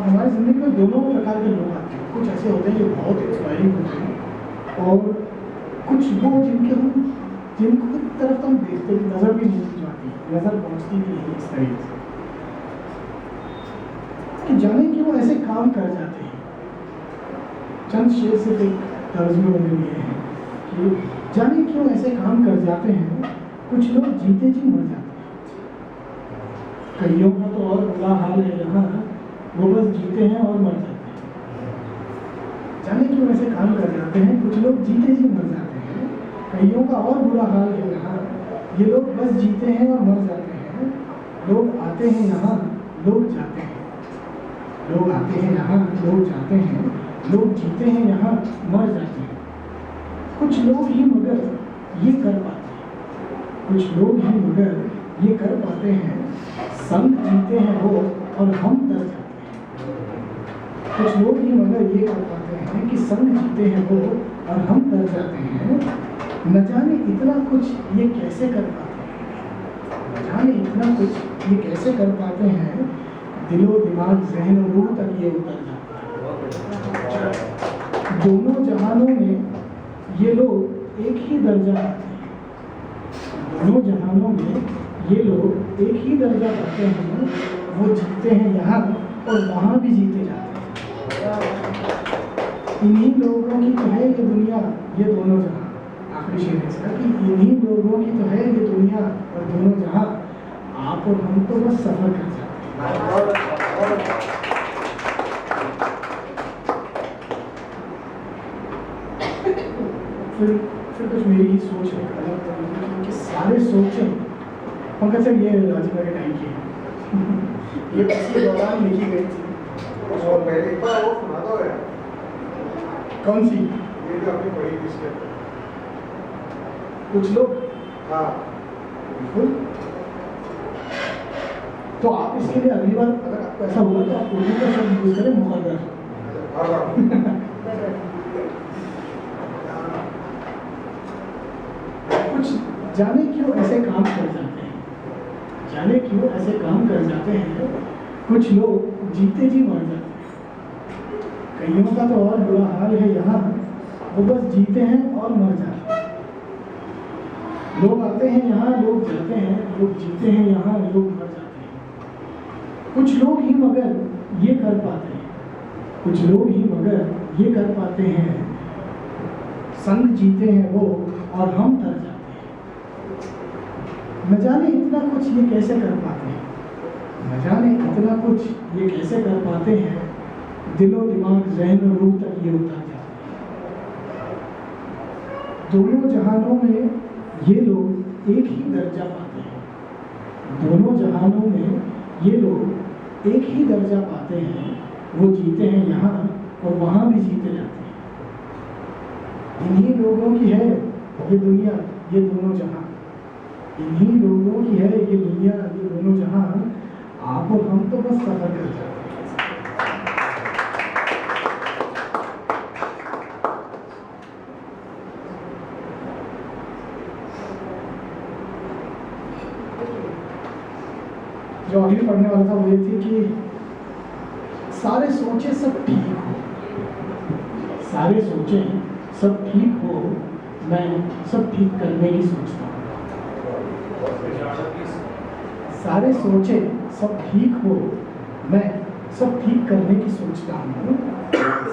हमारी ज़िंदगी में दोनों प्रकार के लोग आते हैं। कुछ ऐसे होते हैं जो बहुत इंस्पायरिंग होते हैं, और कुछ लोग जिनको तरफ हम देखते हैं, नज़र भी नहीं जाती, नज़र पहुँचती भी नहीं इस तरीके से कि जाने कि वो ऐसे काम कर जाते हैं। चंद शेर सिर्फ एक तर्ज में बने हुए हैं कि जाने क्यों ऐसे काम कर जाते हैं, कुछ लोग जीते जी मर जाते हैं। कईयों का तो और बुरा हाल है यहाँ, वो बस जीते हैं और मर जाते हैं। जाने क्यों ऐसे काम कर जाते हैं, कुछ लोग जीते जी मर जाते हैं। कईयों का और बुरा हाल है यहाँ, ये लोग बस जीते हैं और मर जाते हैं। लोग आते हैं यहाँ, लोग जाते हैं, लोग आते हैं यहाँ, लोग जाते हैं, लोग जीते हैं यहाँ, मर जाते हैं। कुछ लोग ही मगर ये कर पाते हैं, कुछ लोग ही मगर ये कर पाते हैं, संग जीते हैं वो और हम तर जाते हैं। कुछ लोग ही मगर ये कर पाते हैं कि संग जीते हैं वो और हम तर जाते हैं। न जाने इतना कुछ ये कैसे कर पाते हैं, न जाने इतना कुछ ये कैसे कर पाते हैं, दिलो दिमाग ज़हन और रूह तक ये उतर जाते हैं। दोनों जहानों में ये लोग एक ही दर्जा पाते हैं, दोनों जहानों में ये लोग एक ही दर्जा पाते हैं। वो जीते हैं यहाँ और वहाँ भी जीते जाते हैं। इन्हीं लोगों की तो है ये दुनिया, ये दोनों जहां। आखिरी शेर है इसका कि इन्हीं लोगों की तो है ये दुनिया और दोनों जहां, आप और हम तो बस सफर कर जाते हैं। फिर कुछ मेरी ही सोच है अलग तरीके की कि सारे सोचें पंकज सर ये राजमा के टाइम की है। ये पिछले दौरान लिखी गई थी। और पहले एक बार वो सुना दो यार, कौन सी? ये जो आपने पढ़ी थी इसके। कुछ लोग, हाँ बिल्कुल। तो आप इसके लिए अगली बार अगर आपको ऐसा हुआ तो आप उर्दू का शब्द यूज करें, मुकद्दर। कुछ जाने क्यों ऐसे काम कर जाते हैं, जाने क्यों ऐसे काम कर जाते हैं। कुछ लोग जीते जी मर जाते हैं। कईयों का तो और बुरा हाल है यहाँ, वो बस जीते हैं और मर जाते हैं। लोग आते हैं यहाँ, लोग जाते हैं, लोग जीते हैं यहाँ, लोग मर जाते हैं। कुछ लोग ही मगर ये कर पाते हैं, कुछ लोग ही मगर ये कर पाते हैं, संग जीते हैं वो और हम तर जाते हैं। न जाने इतना कुछ ये कैसे कर पाते हैं, न जाने इतना कुछ ये कैसे कर पाते हैं, दिलो दिमाग ज़हन और रूह तक ये उतर जाते हैं। दोनों जहानों में ये लोग एक ही दर्जा पाते हैं, दोनों जहानों में ये लोग एक ही दर्जा पाते हैं। वो जीते हैं यहाँ और वहाँ भी जीते जाते हैं। इन्हीं लोगों की है ये दुनिया, ये दोनों जहां, इन्हीं लोगों की है ये दुनिया, ये दोनों जहां। आप और हम तो बस सफर कर जाते हैं। जो अभी पढ़ने वाला था वो ये थी कि सारे सोचे सब ठीक हो, सारे सोचे सब ठीक हो, मैं सब ठीक करने की सोचता हूँ। सारे सोचे सब ठीक हो, मैं सब ठीक करने की सोचता हूँ।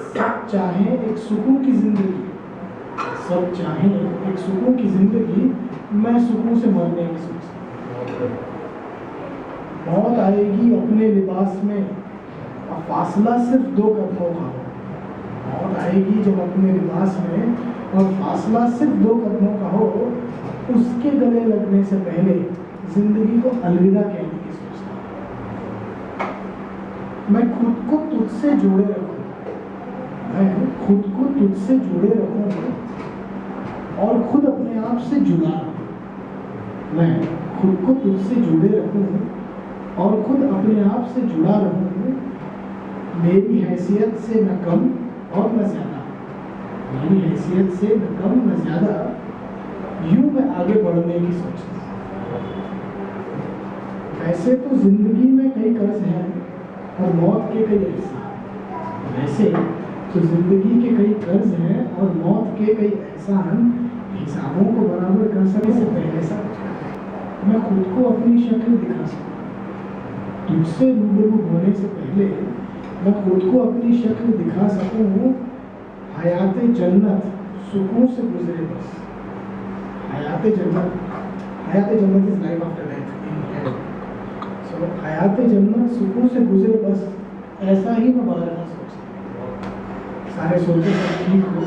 सब चाहें एक सुकून की जिंदगी, सब चाहें एक सुकून की जिंदगी, मैं सुकून से मरने की सोचता हूँ। मौत आएगी अपने लिबास में और फासला सिर्फ 2 कदमों का हो। मौत आएगी जब अपने लिबास में और फासला सिर्फ 2 कदमों का हो, उसके गले लगने से पहले जिंदगी को अलविदा कहने की सोचता हूँ। मैं खुद को तुझसे जोड़े रखूँ, मैं खुद को तुझसे जोड़े रखूँ और खुद अपने आप से जुड़ा रहूँ। मैं खुद को तुझसे जोड़े रखूँ और खुद अपने आप से जुड़ा रहूँ। मेरी हैसियत से न कम और न ज़्यादा, मेरी हैसियत से न कम न ज़्यादा, यूँ मैं आगे बढ़ने की सोचता हूँ। वैसे तो जिंदगी में कई कर्ज हैं और मौत के कई एहसान, वैसे तो जिंदगी के कई कर्ज हैं और मौत के कई एहसान, हिसाबों को बराबर कर सके से पहले सा मैं खुद को अपनी शक्ल दिखा सकूँ। तुझसे रूबरू होने से पहले मैं खुद को अपनी शक्ल दिखा सकूँ। हयात जन्नत सुकून से गुजरे बस, हयात जन्नत इज लाइफ आफ्टर डेथ। सो हयात जन्नत सुकून से गुजरे बस, ऐसा ही मैं बारहा सोचता हूँ। सारे सोचे सब ठीक हो,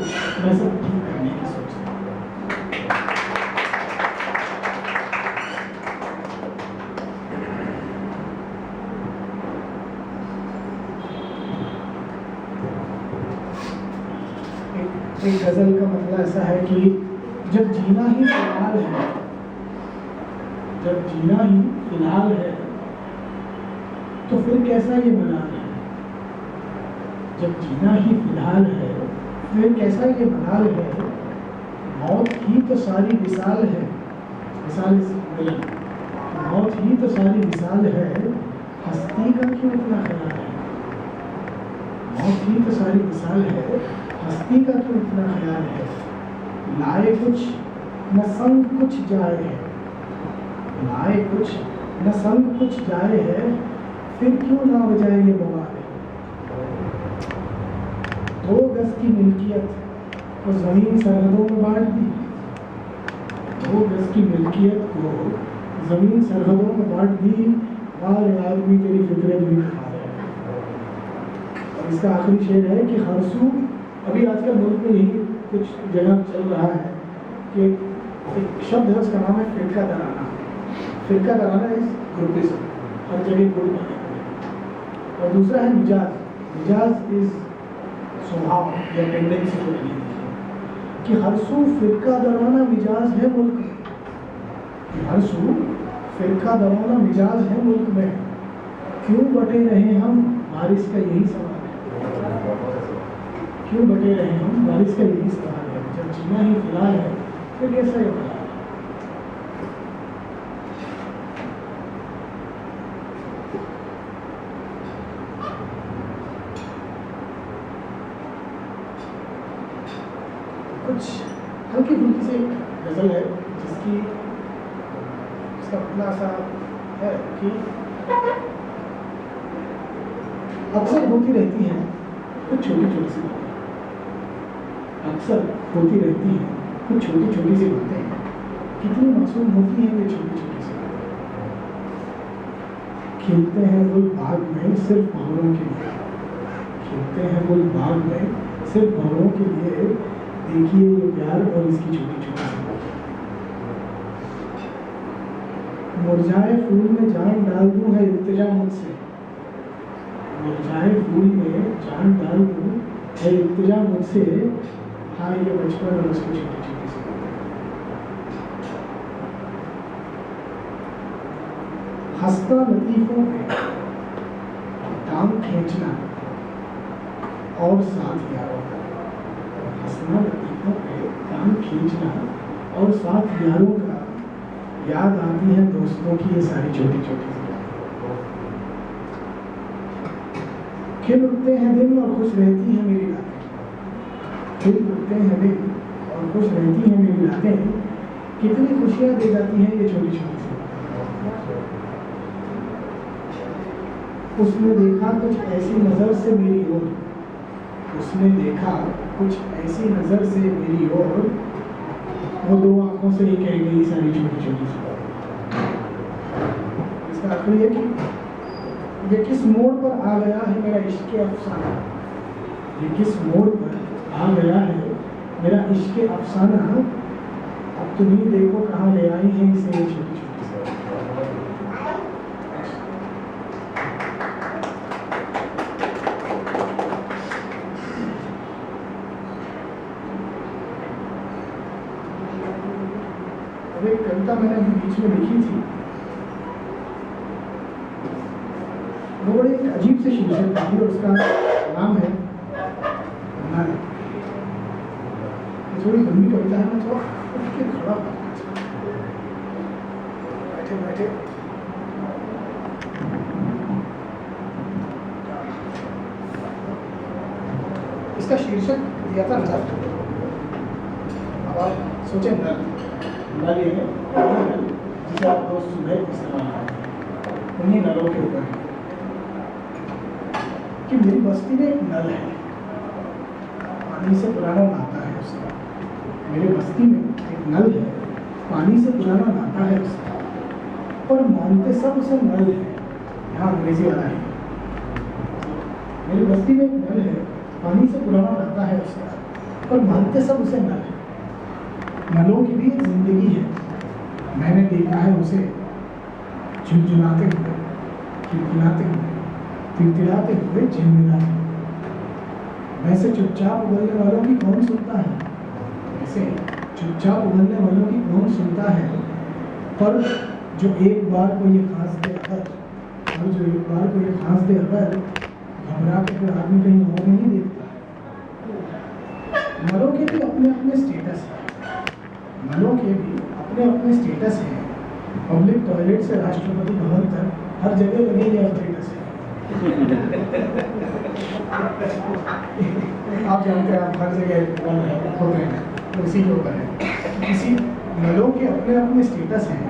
मैं सब ठीक करने की सोचता हूँ। एक गजल का मतलब ऐसा है कि जब जीना ही फिलहाल है, जब जीना ही फिलहाल है तो फिर कैसा ये मलाल है। जब जीना ही फिलहाल है फिर कैसा ये मलाल है। मौत ही तो सारी विसाल है, विसाल मिलन, मौत ही तो सारी विसाल है, हस्ती का क्यों इतना ख्याल है। मौत ही तो सारी विसाल है, हस्ती का तो इतना ख्याल है। लाए कुछ न संग कुछ जाए है, लाए कुछ न संग कुछ जाए है, फिर क्यों ना बजाए ये बवाल है। 2 गज की मिल्कियत को जमीन सरहदों में बांट दी, 2 गज की मिल्कियत को जमीन सरहदों में बांट दी। वाले आदमी तेरी फितरत भी खा रहे हैं। और इसका आखिरी शेर है कि हरसू, अभी आजकल मुल्क में यही कुछ जगह चल रहा है कि एक शब्द है, उसका नाम है फिरका दराना। फिरका दराना इज ग्रुपिज्म, हर जगह ग्रुप बने। और दूसरा है मिजाज, मिजाज इज स्वभाव या टेंडेंसी को नहीं कि हरसू फिरका दराना मिजाज है मुल्क में, हरसू फिरका दराना मिजाज है मुल्क में। क्यों बटे रहे हम, बारिश का यही सवाल है। क्यों बटे रहे हम, बारिश का यही सवाल है। जब जीना ही फिलहाल है फिर कैसा ये फिलहाल है। गज़ल है जिसकी इसका पतला सा है कि अक्सर होती रहती है कुछ छोटी छोटी सी बातें, अक्सर होती रहती है कुछ छोटी छोटी सी बातें, कितनी मासूम होती हैं ये छोटी छोटी सी बातें। खेलते हैं गुल बाग में सिर्फ भंवरों के लिए, खेलते हैं गुल बाग में सिर्फ भंवरों के लिए, देखिए ये प्यार और इसकी छोटी छोटी सी बातें। मुरझाए फूल में जान डाल दूं है इल्तिजा मुझसे, मुरझाए फूल में जान डाल दूं है इल्तिजा मुझसे, हाँ ये बचपन और उसकी छोटी छोटी सी बातें। हंसता लतीफों पे टांग खींचना और साथ यारों का, हंसना लतीफों पे टांग खींचना और साथ यारों का, याद आती है दोस्तों की ये सारी छोटी छोटी सी बातें। खिल उठते हैं दिन और खुश रहती हैं मेरी रातें, खिल उठते हैं दिन और खुश रहती हैं मेरी रातें, कितनी खुशियां दे जाती हैं ये छोटी छोटी सी बातें। उसने देखा कुछ ऐसी नजर से मेरी ओर, उसने देखा कुछ ऐसी नजर से मेरी ओर, वो दो आंखों से ही कह गई सारी छोटी छोटी सी बातें। इसका अर्थ ये कि ये किस मोड़ पर आ गया है मेरा इश्क अफसाना, ये किस मोड़ पर आ गया है मेरा इश्क अफसाना, अब तुम ही देखो कहाँ ले आई है इसे ये छोटी छोटी सी बातें। एक कविता मैंने अभी बीच में लिखी थी, वो बड़ी एक अजीब से शीर्षक थी और उसका नाम है नल। थोड़ी लंबी कविता है, मैं थोड़ा उठ के खड़ा हूँ। बैठे बैठे इसका शीर्षक दिया था नल। अब आप सोचें नल, नल ये है जिसे आप रोज सुबह इस्तेमाल करते हैं, उन्हीं नलों के ऊपर है कि मेरी बस्ती में एक नल है, पानी से पुराना नाता है उसका। मेरे बस्ती में एक नल है, पानी से पुराना नाता है उसका, पर मानते सब उसे नल है। यहाँ अंग्रेजी वाला है। मेरी बस्ती में एक नल है, पानी से पुराना नाता है उसका, पर मानते सब उसे नल है। नलों की भी एक जिंदगी है, मैंने देखा है उसे झुनझुनाते हुए, खिलखिलाते हुए, तिलतिलाते हुए, झिलमिलाते हुए। वैसे चुपचाप उगलने वालों की कौन सुनता है, वैसे चुपचाप उगलने वालों की कौन सुनता है, पर जो एक बार को ये खांस दे अगर, और जो एक बार को ये खांस दे अगर, घबरा के फिर आदमी कहीं और नहीं देखता है। नलों के भी अपने अपने स्टेटस है, नलों के भी अपने अपने स्टेटस हैं। पब्लिक टॉयलेट से राष्ट्रपति भवन तक हर जगह लगे ये स्टेटस है। आप जानते हैं, आप हर जगह होते हैं, तो उसी के ऊपर है। इसी नलों के अपने अपने स्टेटस हैं।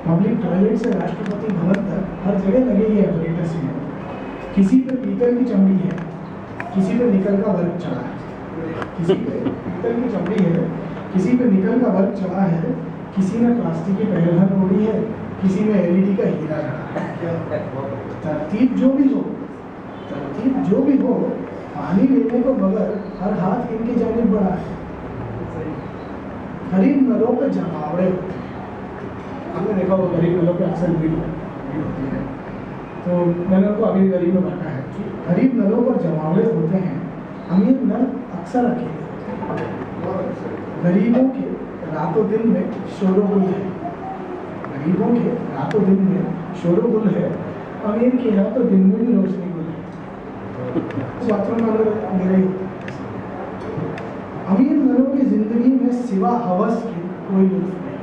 पब्लिक टॉयलेट से राष्ट्रपति भवन तक हर जगह लगे ये स्टेटस हैं। किसी पे पीतल की चमड़ी है, किसी पे निकल का वर्क चढ़ा है, किसी पे पीतल की चमड़ी है, किसी पे निकल का वर्क चढ़ा है, किसी ने प्लास्टिक की पहलहन ओढ़ी है, किसी में एलईडी का हीरा लगा है। तरतीब जो भी हो, तरतीब जो भी हो, पानी लेने को बगैर हर हाथ इनके जानिब बढ़ा है। गरीब नलों पे जमावड़े होते हैं। आपने देखा वो गरीब नलों पे अक्सर भीड़ होती है, तो मैंने उनको अभी गरीब में बांटा है कि गरीब नलों पर जमावड़े होते हैं, अमीर नल अक्सर अकेले होते हैं। गरीबों के रातों दिन में शोरगुल है, गरीबों के रातों दिन में शोरगुल है, अमीर के रातों दिन में भी रोशनी गुल है। बाथरूम में मेरे ही अमीर नलों की जिंदगी में सिवा हवस के कोई लुत्फ नहीं,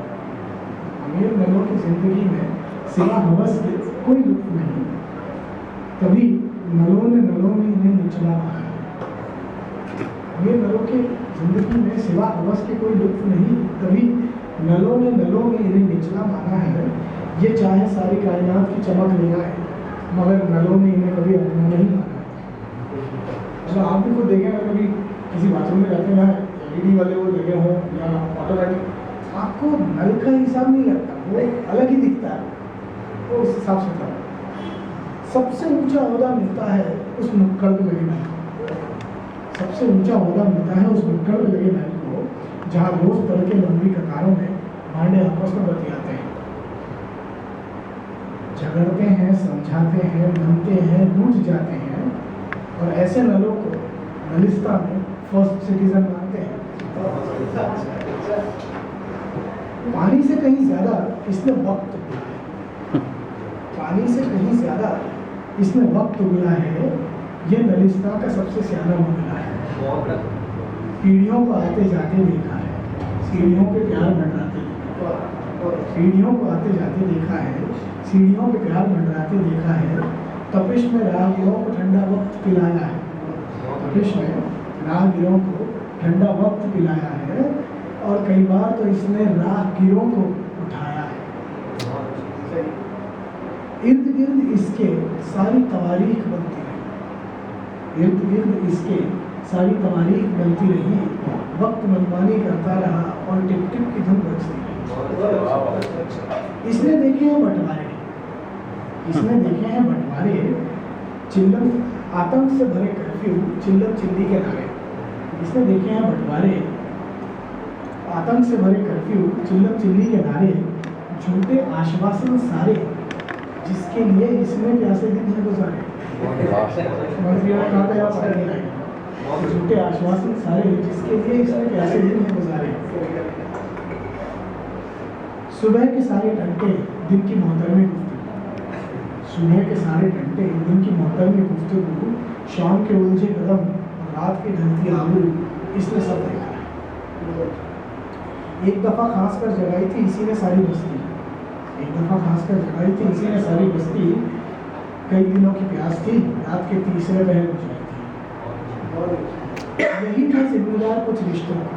अमीर नलों की जिंदगी में सिवा हवस के कोई लुत्फ नहीं। तभी नलों ने नलों में इन्हें निचला पाया। ये नलों की जिंदगी में सिवा हवस के कोई लुत्फ नहीं, तभी नलों ने नलों में इन्हें निचला माना है। ये चाहे सारी कायनात की चमक ले आए, मगर नलों ने इन्हें कभी अपना नहीं माना है। मतलब आप भी खुद देखें, अगर कभी किसी बाथरूम में जाते हैं, LED वाले वो लगे हों या ऑटोमेटिक, आपको नल का हिसाब नहीं लगता, वो अलग ही दिखता है, वो उस हिसाब से था। सबसे ऊंचा ओहदा मिलता है उस नुक्कड़ में लगे नल को, सबसे ऊंचा ओहदा मिलता है उस नुक्कड़ में लगे नल को, जहाँ रोज तड़के लंबी कतारों में भांडे आपस में बतियाते हैं, झगड़ते हैं, समझाते हैं, मनते हैं, रूठ जाते हैं, और ऐसे नलों को नलिस्ता में फर्स्ट सिटीजन मानते हैं। पानी से कहीं ज्यादा इसने वक्त गुला है, पानी से कहीं ज्यादा इसने वक्त गुला है। ये नलिस्ता का सबसे सियाना मुगला है। पीढ़ियों को आते जाते देखा है, सीढ़ियों पे प्यार मंडराते देखा है, सीढ़ियों को आते जाते देखा है, सीढ़ियों पे प्यार मंडराते देखा है। तपिश में राहगीरों को ठंडा वक्त पिलाया है, तपिश में राहगीरों को ठंडा वक्त पिलाया है, और कई बार तो इसने राहगीरों को उठाया है। इर्द गिर्द इसके सारी तवारीख बनती रही, इर्द गिर्द इसके सारी तवारीख बनती रही, वक्त मनमानी करता रहा और टिप टिप की धुन बजती रही। इसने देखे हैं बंटवारे, इसने देखे हैं बंटवारे, चिल्लम आतंक से भरे कर्फ्यू, चिल्लम चिल्ली के नारे। इसने देखे हैं बंटवारे, आतंक से भरे कर्फ्यू, चिल्लम चिल्ली के नारे, झूठे आश्वासन सारे, जिसके लिए इसने प्यासे दिन है गुजारे। मंत्रियों ने कहा था यार पता नहीं आएगा, झूठे आश्वासन सारे, जिसके लिए इसने प्यासे दिन है गुजारे। सुबह के सारे घंटे दिन की मोहतरमी गुफ्तगू, सुबह के सारे घंटे दिन की मोहतरमी गुफ्तगू, शाम के उलझे कदम, रात की ढलती आबरू, इसने सब देखा है। एक दफ़ा खास कर जगाई थी इसी ने सारी बस्ती, एक दफ़ा खास कर जगाई थी इसी ने सारी बस्ती, कई दिनों की प्यास थी, रात के तीसरे पहर गुजरी थी। यही था जिम्मेदार कुछ रिश्तों का,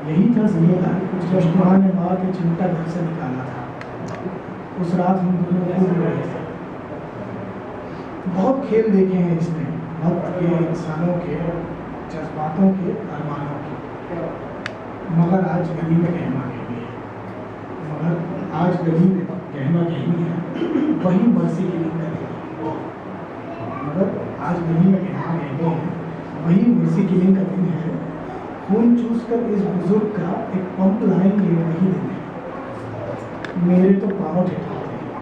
यही था जिम्मेदार कुछ रिश्तों ने माँ के चिमटा घर से निकाला था। उस रात हम दोनों खूब रहे थे। बहुत खेल देखे हैं इसने, वक्त के, इंसानों के, जज्बातों के, अरमानों के, मगर आज गली में गहमा गहमी है, मगर आज गली में गहमा गहमी है, वही मर्सी की लिंक करेगी। मगर आज गली में गहमा गहमी है, वही मर्सी की लिंक का दिन है। खून चूस कर इस बुजुर्ग का एक पंप लाएंगे वही दिन है। मेरे तो पाँव ठिठुरते हैं,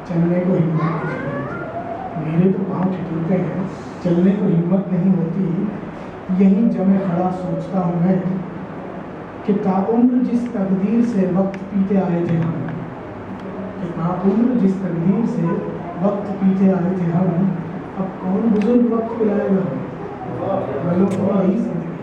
चलने को हिम्मत नहीं होती, मेरे तो पाँव ठिठुरते हैं, चलने को हिम्मत नहीं होती। यहीं जमे खड़ा सोचता हूँ मैं कि ताउम्र जिस तकदीर से वक्त पीते आए थे हम, कि ताउम्र जिस तकदीर से वक्त पीते आए थे हम, अब कौन बुजुर्ग वक्त पिलाएगा हम। यही जिंदगी।